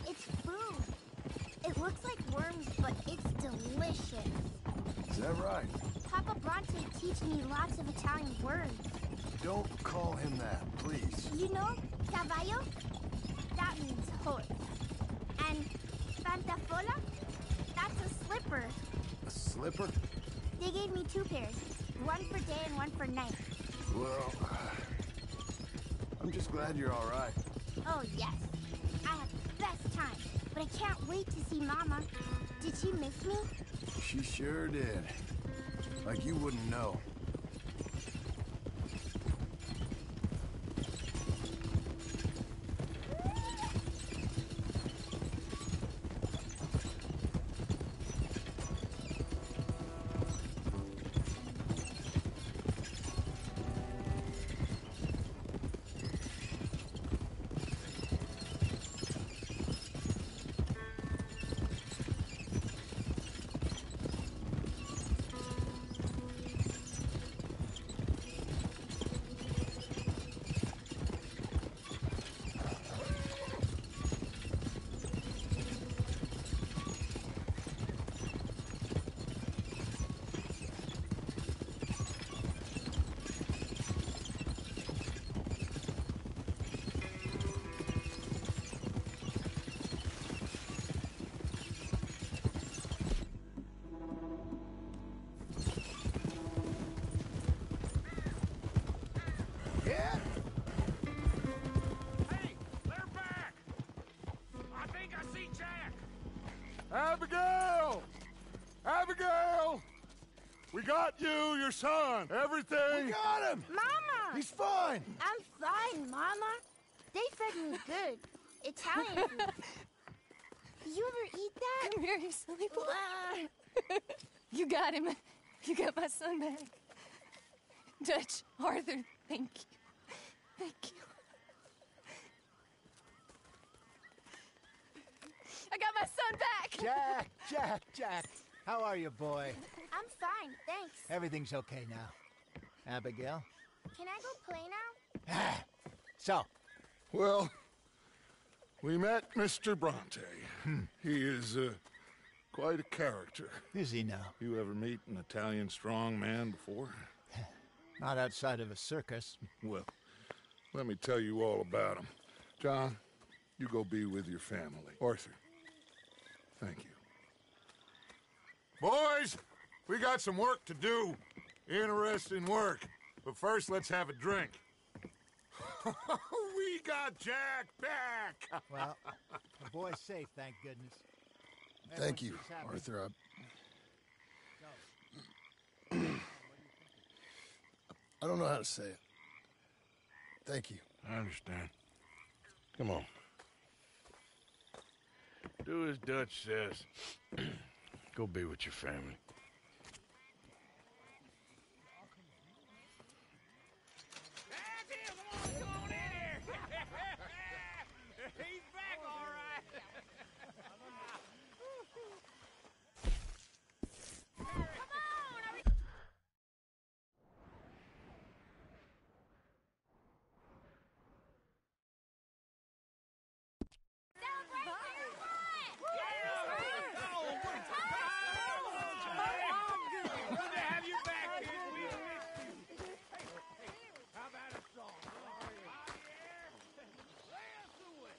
It's food. It looks like worms, but it's delicious. Is that right? Papa Bronte teach me lots of Italian words. Don't call him that, please. You know, caballo? That means horse. And pantafola? That's a slipper. A slipper? They gave me 2 pairs. One for day and one for night. Well, I'm just glad you're all right. Oh, yes. I had the best time. But I can't wait to see Mama. Did she miss me? She sure did. Like you wouldn't know. Abigail! Abigail! We got you, your son, everything. We got him! Mama! He's fine! I'm fine, Mama. They fed me good. Italian food. Did you ever eat that? Come here, you silly boy. You got him. You got my son back. Dutch, Arthur, thank you. Thank you. I got my son back! Jack. How are you, boy? I'm fine, thanks. Everything's okay now. Abigail? Can I go play now? So? Well, we met Mr. Bronte. He is quite a character. Is he now? You ever meet an Italian strong man before? Not outside of a circus. Well, let me tell you all about him. John, you go be with your family. Arthur, thank you. Boys, we got some work to do. Interesting work. But first, let's have a drink. We got Jack back! Well, the boy's safe, thank goodness. Thank you, Arthur. I don't know how to say it. Thank you. I understand. Come on. Do as Dutch says. Go be with your family. He's back, all right. Good to have you back, kid. We missed you. Hey, how about a song? Oh, yeah. Lay us away.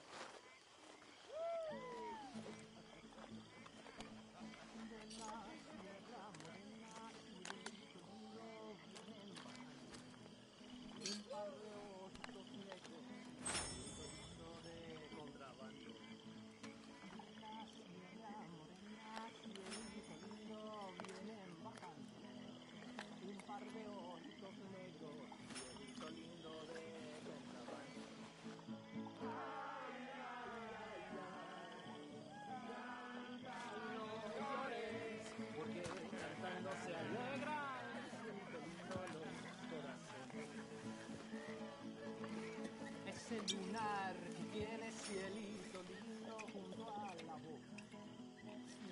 Ese lunar que tiene cielito lindo junto a la boca,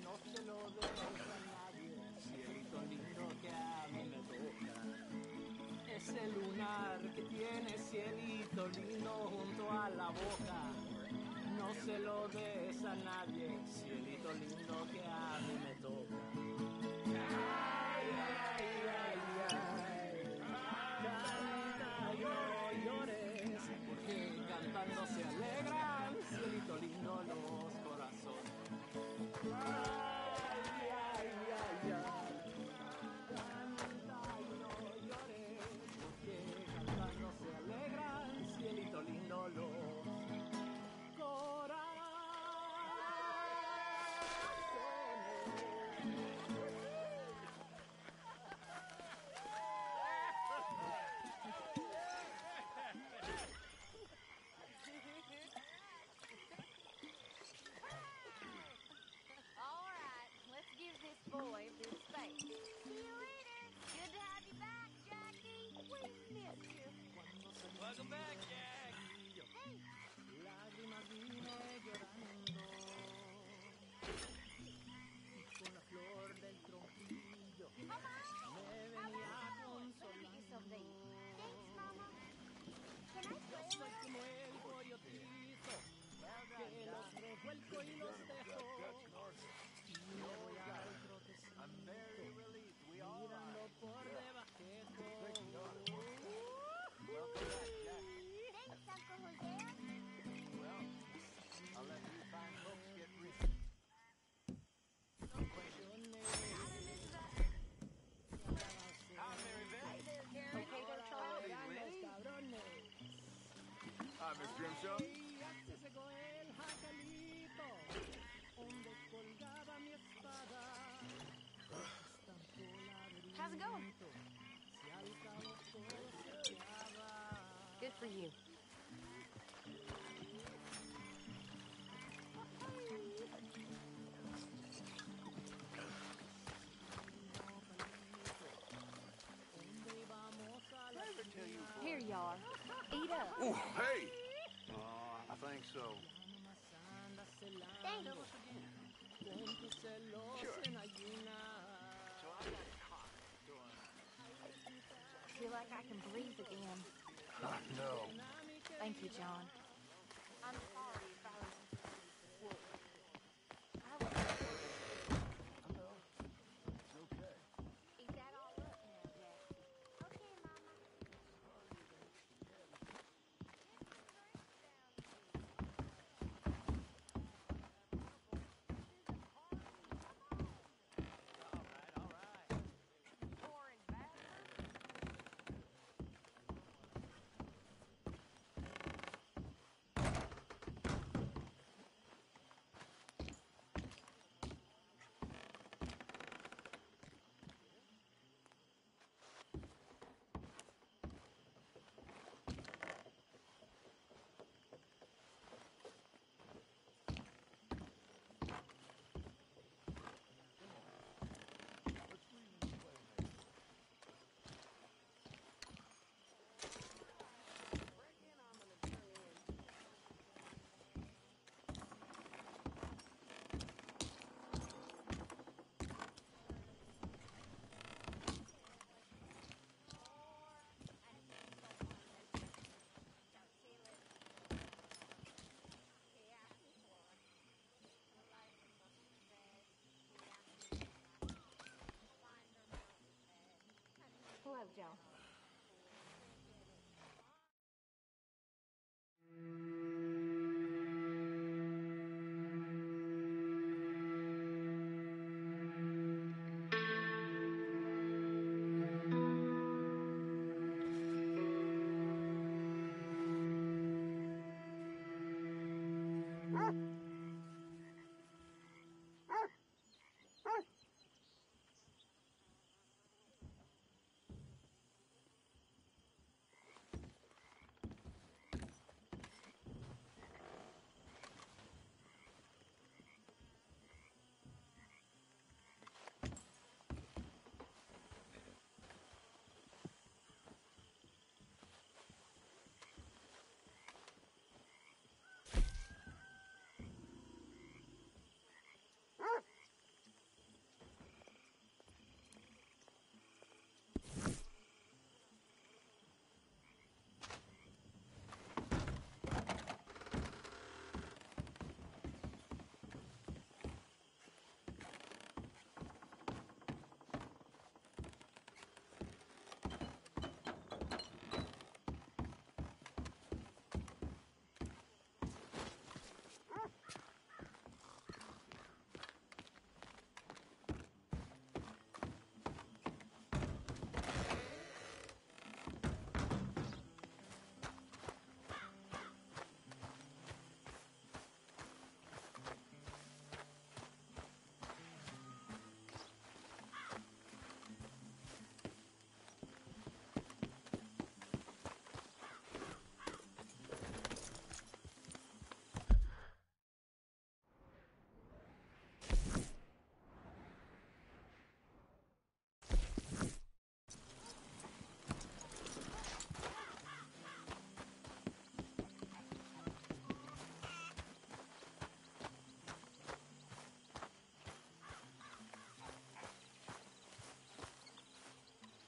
no se lo des a nadie, cielito lindo que a mí me toca. Ese lunar que tiene cielito lindo junto a la boca, no se lo des a nadie, cielito lindo que a mí me toca. Ay, ay, ay. cantando se alegran, cielito lindo los corazones. Ay, ay, ay, ay. Canta y no llores, porque cantando se alegran, cielito lindo los corazones. All right, let's give this boy a bit of space. See you later. Good to have you back, Jackie. We missed you. Welcome back, Jack. Hey, Lágrimas vine llorando y con la flor del tronquillo come on. me venía Let me get consolando. you something. Thanks, Mama. Can I Yo play a soy little? como el coyotizo que los revuelco y los dejo y me voy al trotecito mirando por debajejo. Thanks, Uncle Jose. Well, I'll let you fine folks get Okay, don't trouble. Hi, Miss Grimshaw. Ya se secó el jacalito donde colgaba mi espada. How's it going? Si al cabo todo se acaba. Good for you. Here you are. Eat up. Oh, hey! I think so. Thanks. Feel like I can breathe again. No. Thank you, John. I'm sorry if I was... Well, I was... It's okay. Is that all up now, Jackie? Okay, Mama. All right. Pouring back. Hello, John.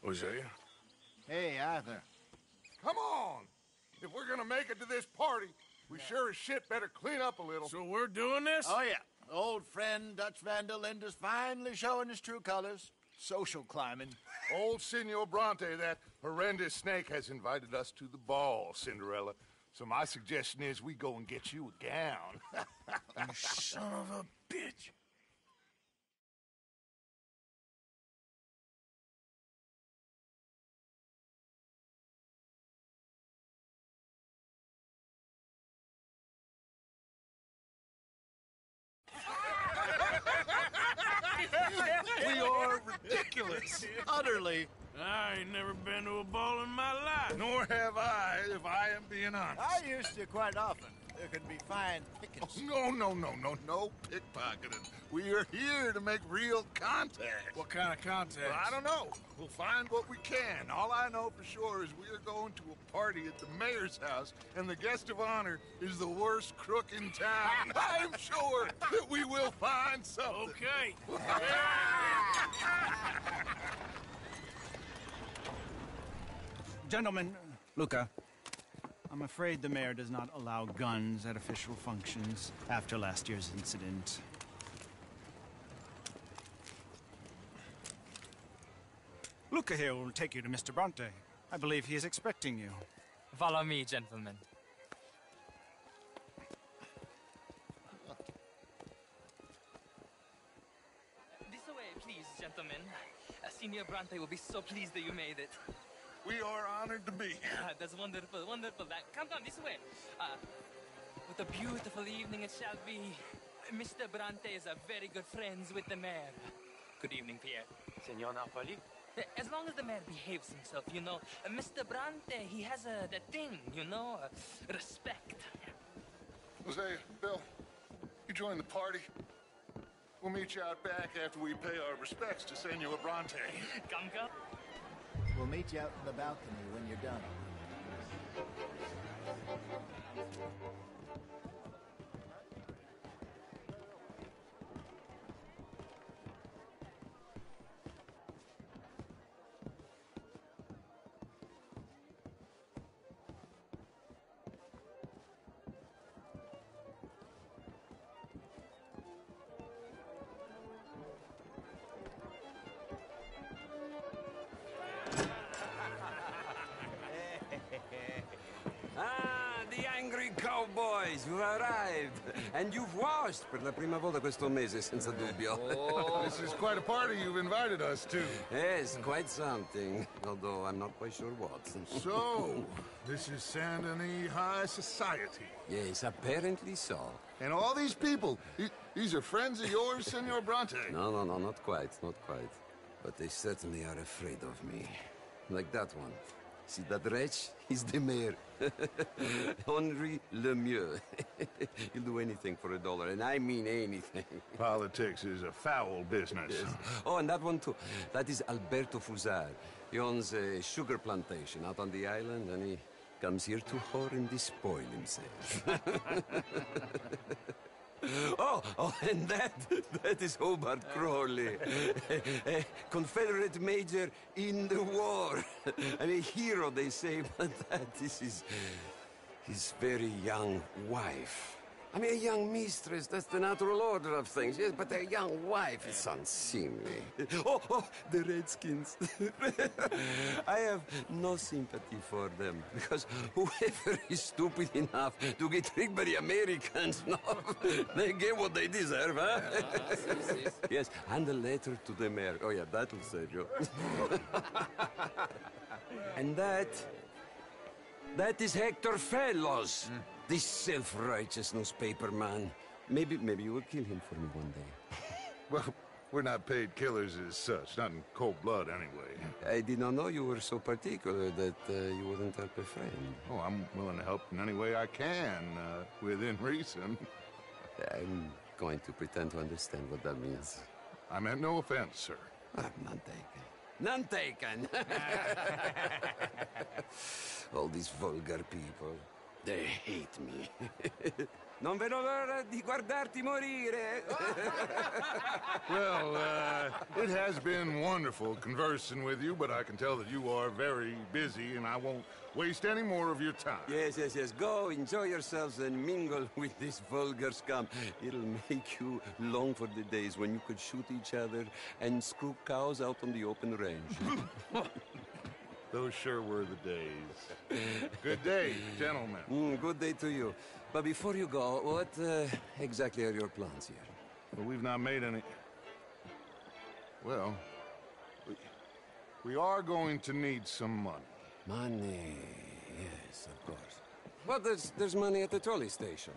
Hosea? Hey, Arthur. Come on! If we're gonna make it to this party, we sure as shit better clean up a little. So we're doing this? Oh, yeah. Old friend Dutch Van der Linde's finally showing his true colors. Social climbing. Old Senor Bronte, that horrendous snake, has invited us to the ball, Cinderella. So my suggestion is we go and get you a gown. You son of a bitch. We are ridiculous. Utterly. I ain't never been to a ball in my life. Nor have I, if I am being honest. I used to quite often. There can be fine pickings. Oh, no pickpocketing. We are here to make real contact. What kind of contact? Well, I don't know. We'll find what we can. All I know for sure is we are going to a party at the mayor's house, and the guest of honor is the worst crook in town. I'm sure that we will find something. Okay. Gentlemen, Luca, I'm afraid the mayor does not allow guns at official functions after last year's incident. Luca here will take you to Mr. Bronte. I believe he is expecting you. Follow me, gentlemen. This way, please, gentlemen. Senior Bronte will be so pleased that you made it. We are honored to be here. That's wonderful, wonderful. Come this way. What a beautiful evening it shall be. Mr. Bronte is a very good friends with the mayor. Good evening, Pierre. Senor Napoli? As long as the mayor behaves himself, you know. Mr. Bronte, he has that thing, you know, respect. Hosea, Bill, you join the party. We'll meet you out back after we pay our respects to Senor Bronte. Come. We'll meet you out in the balcony when you're done. The angry cowboys, you've arrived. And you've washed per la prima volta questo mese, senza dubbio. This is quite a party you've invited us to. Yes, quite something. Although I'm not quite sure what. So, this is Saint Denis High Society. Yes, apparently so. And all these people, these are friends of yours, Senor Bronte? No, not quite. But they certainly are afraid of me. Like that one. See that wretch? He's the mayor. Henri Lemieux. He'll do anything for $1, and I mean anything. Politics is a foul business. Yes. Oh, and that one too. That is Alberto Fusar. He owns a sugar plantation out on the island, and he comes here to whore and despoil himself. Oh, and that is Hobart Crawley, a Confederate major in the war, and a hero, they say, but that is his very young wife. I mean, a young mistress, that's the natural order of things, yes, but a young wife is unseemly. Oh, the Redskins. I have no sympathy for them, because whoever is stupid enough to get tricked by the Americans, no, they get what they deserve, huh? Yes, and a letter to the mayor. Oh, yeah, that'll save you. And that is Hector Fellows. This self-righteous newspaper man. Maybe you will kill him for me one day. Well, we're not paid killers as such, not in cold blood anyway. I did not know you were so particular that you wouldn't help a friend. Oh, I'm willing to help in any way I can, within reason. I'm going to pretend to understand what that means. I meant no offense, sir. None taken. None taken! All these vulgar people. They hate me. Non vedo l'ora di guardarti morire. Well, it has been wonderful conversing with you, but I can tell that you are very busy, and I won't waste any more of your time. Yes. Go, enjoy yourselves, and mingle with this vulgar scum. It'll make you long for the days when you could shoot each other and screw cows out on the open range. Those sure were the days. Good day, gentlemen. Good day to you. But before you go, what exactly are your plans here? Well, we've not made any... Well, we are going to need some money. Money, yes, of course. Well, there's money at the trolley station.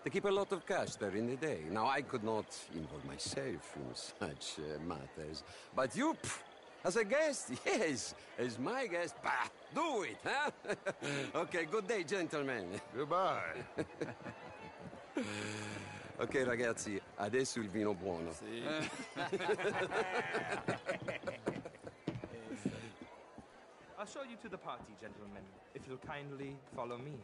They keep a lot of cash there in the day. Now, I could not involve myself in such matters. But you, as a guest, yes, as my guest, bah, do it, huh? Okay, good day, gentlemen. Goodbye. Ok, ragazzi, adesso il vino buono. Sì. I'll show you to the party, gentlemen, if you'll kindly follow me.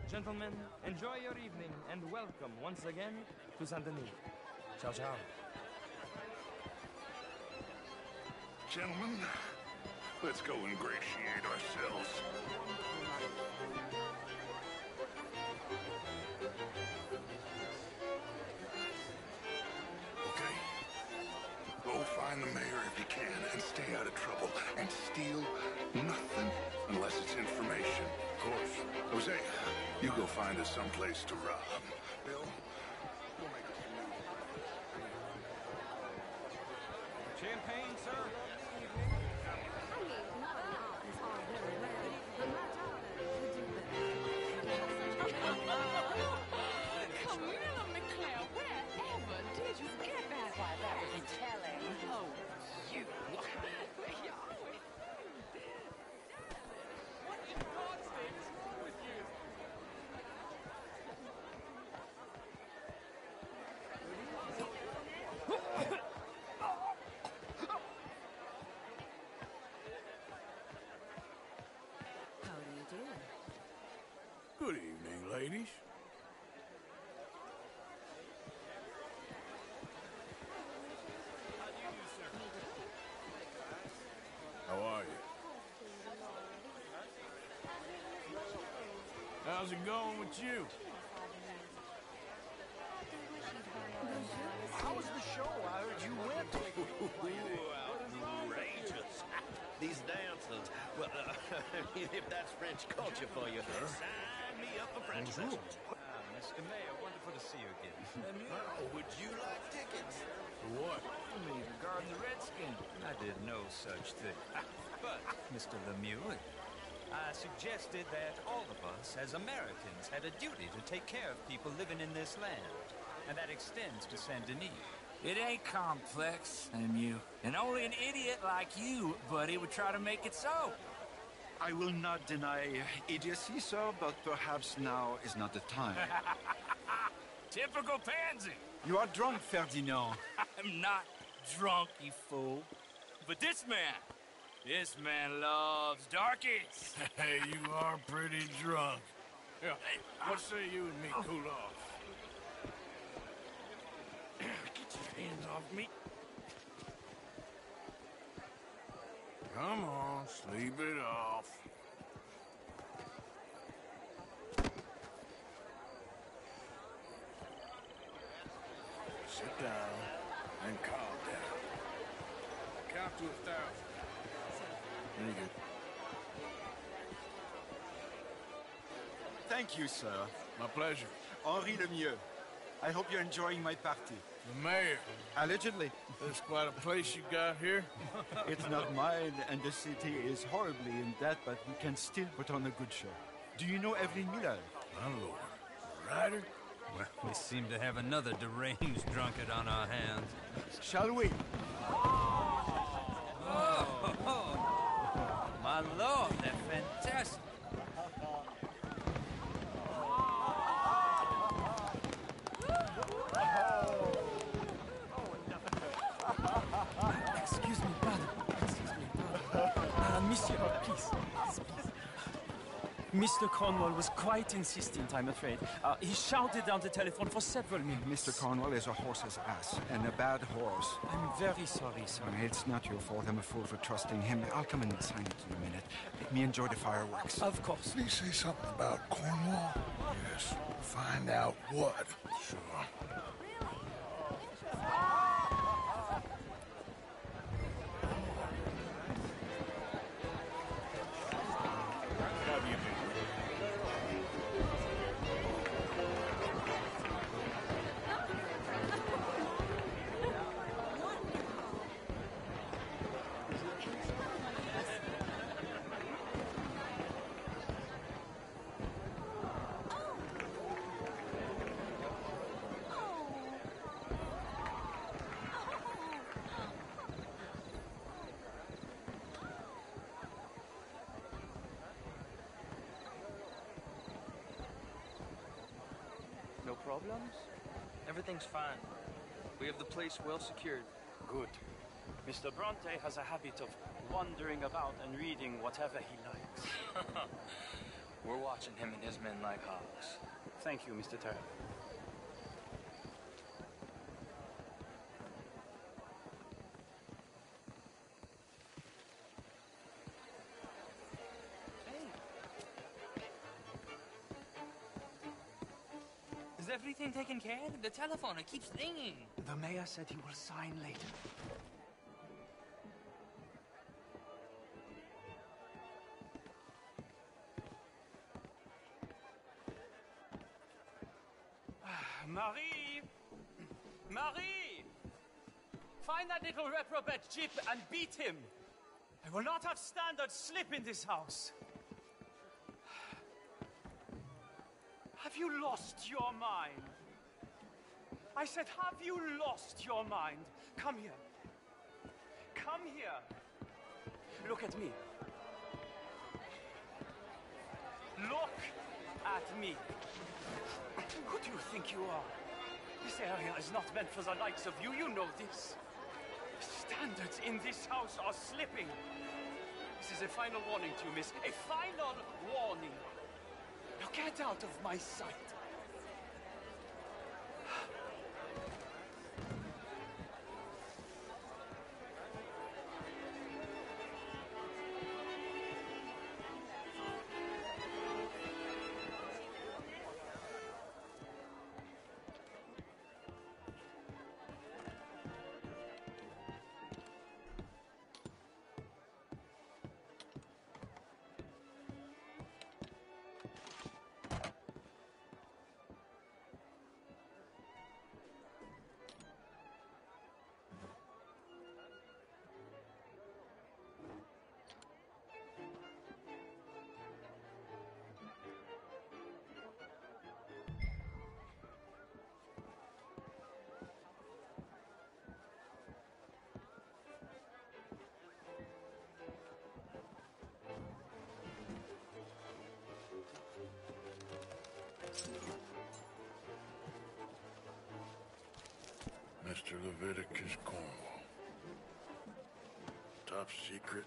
Gentlemen, enjoy your evening and welcome once again to Saint Denis. Ciao, ciao. Gentlemen, let's go ingratiate ourselves. Okay. Go find the mayor if you can and stay out of trouble. And steal nothing unless it's information. Of course. Jose, you go find us someplace to rob. Bill, we'll make us some Champagne, sir? Camilla McClare, wherever did you get that? Why, that would be telling. Oh, you. What in God's name is wrong with you? How do you do? Good evening, ladies. How are you? How's it going with you? How was the show? I heard you went. Outrageous. These dances. Well, if that's French culture for you, sign me up for French lessons. Mr. Mayor, wonderful to see you again. Would you like tickets? For what? Me regarding the Redskin. I did no such thing. But, Mr. Lemieux, I suggested that all of us, as Americans, had a duty to take care of people living in this land. And that extends to Saint Denis. It ain't complex, Lemieux. And only an idiot like you, buddy, would try to make it so. I will not deny idiocy, sir, but perhaps now is not the time. Typical pansy. You are drunk, Ferdinand. I'm not drunk, you fool. But this man loves darkies. Hey, you are pretty drunk. Yeah, what say you and me cool off? Get your hands off me. Come on, sleep it off. Sit down and calm down. Count to 1,000. Very good. Thank you, sir. My pleasure. Henri Lemieux. I hope you're enjoying my party. The mayor. Allegedly. There's quite a place you got here. It's not mine, and the city is horribly in debt, but we can still put on a good show. Do you know Evelyn Miller? My lord. Ryder? Well, we seem to have another deranged drunkard on our hands. Shall we? Oh, my lord, they're fantastic. Monsieur, please. Mr. Cornwall was quite insistent, I'm afraid. He shouted down the telephone for several minutes. Mr. Cornwall is a horse's ass, and a bad horse. I'm very sorry, sir. It's not your fault. I'm a fool for trusting him. I'll come and sign it in a minute. Let me enjoy the fireworks. Of course. Did he say something about Cornwall? Yes. Find out what. Sure. No problems? Everything's fine. We have the place well secured. Good. Mr. Bronte has a habit of wandering about and reading whatever he likes. We're watching him and his men like hawks. Thank you, Mr. Turner. Is everything taken care of? The telephone, it keeps ringing. The mayor said he will sign later. Marie! Marie! Find that little reprobate Jip and beat him. I will not have standard slip in this house. Have you lost your mind? I said, have you lost your mind? Come here. Come here. Look at me. Look at me. Who do you think you are? This area is not meant for the likes of you. You know this. Standards in this house are slipping. This is a final warning to you, miss. A final warning. Now get out of my sight. Mr. Leviticus Cornwall. Top secret.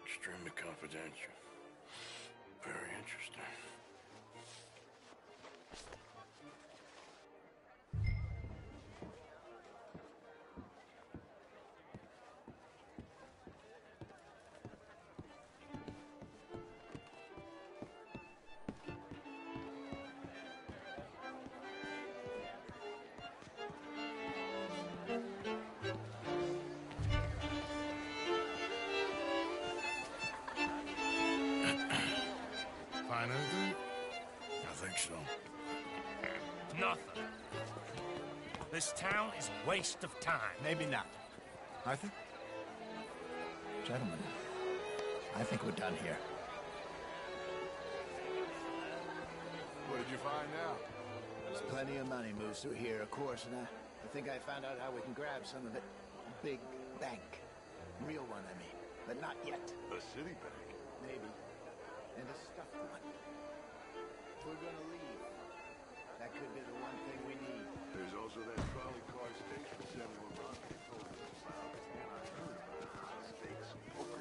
Extremely confidential. Very interesting. Find anything? I think so. Nothing. This town is a waste of time. Maybe not. Arthur? Gentlemen, I think we're done here. What did you find out? There's plenty of money moves through here, of course, and I think I found out how we can grab some of it. A big bank. Real one, I mean. But not yet. A city bank? Maybe. And a stuffed one. If we're gonna leave, that could be the one thing we need. There's also that trolley car station Samuel Bronte told us about. And I heard about high stakes poker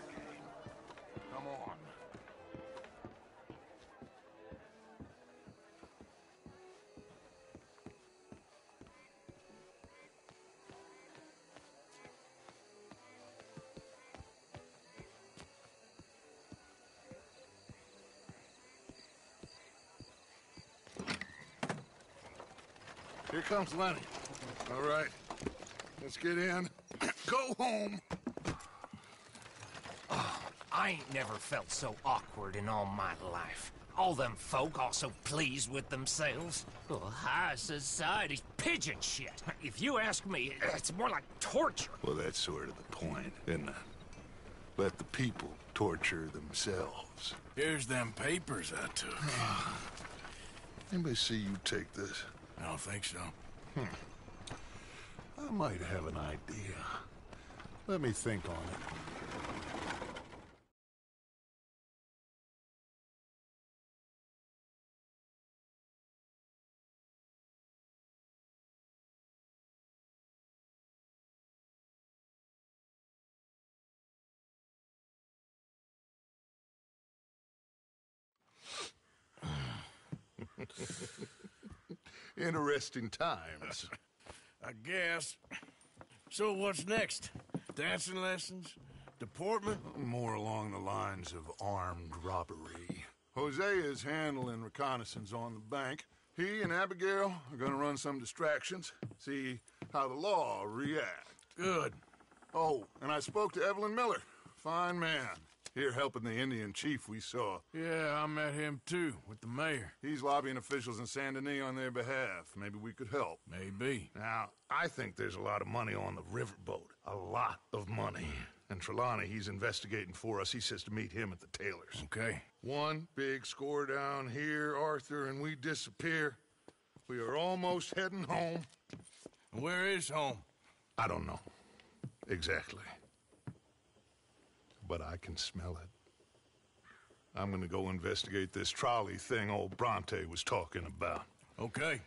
Here comes Lenny. All right, let's get in. Go home. I ain't never felt so awkward in all my life. All them folk all so pleased with themselves. Oh, high society's pigeon shit. If you ask me, it's more like torture. Well, that's sort of the point, isn't it? Let the people torture themselves. Here's them papers I took. Anybody see you take this? I don't think so. I might have an idea. Let me think on it. Interesting times. I guess. So what's next? Dancing lessons? Deportment? More along the lines of armed robbery. Hosea is handling reconnaissance on the bank. He and Abigail are gonna run some distractions, see how the law reacts. Good. Oh, and I spoke to Evelyn Miller. Fine man. Here helping the Indian chief we saw. Yeah, I met him too, with the mayor. He's lobbying officials in Saint Denis on their behalf. Maybe we could help. Maybe. Now, I think there's a lot of money on the riverboat. A lot of money. And Trelawney, he's investigating for us. He says to meet him at the Taylor's. Okay. One big score down here, Arthur, and we disappear. We are almost heading home. Where is home? I don't know. Exactly. But I can smell it. I'm gonna go investigate this trolley thing old Bronte was talking about. Okay.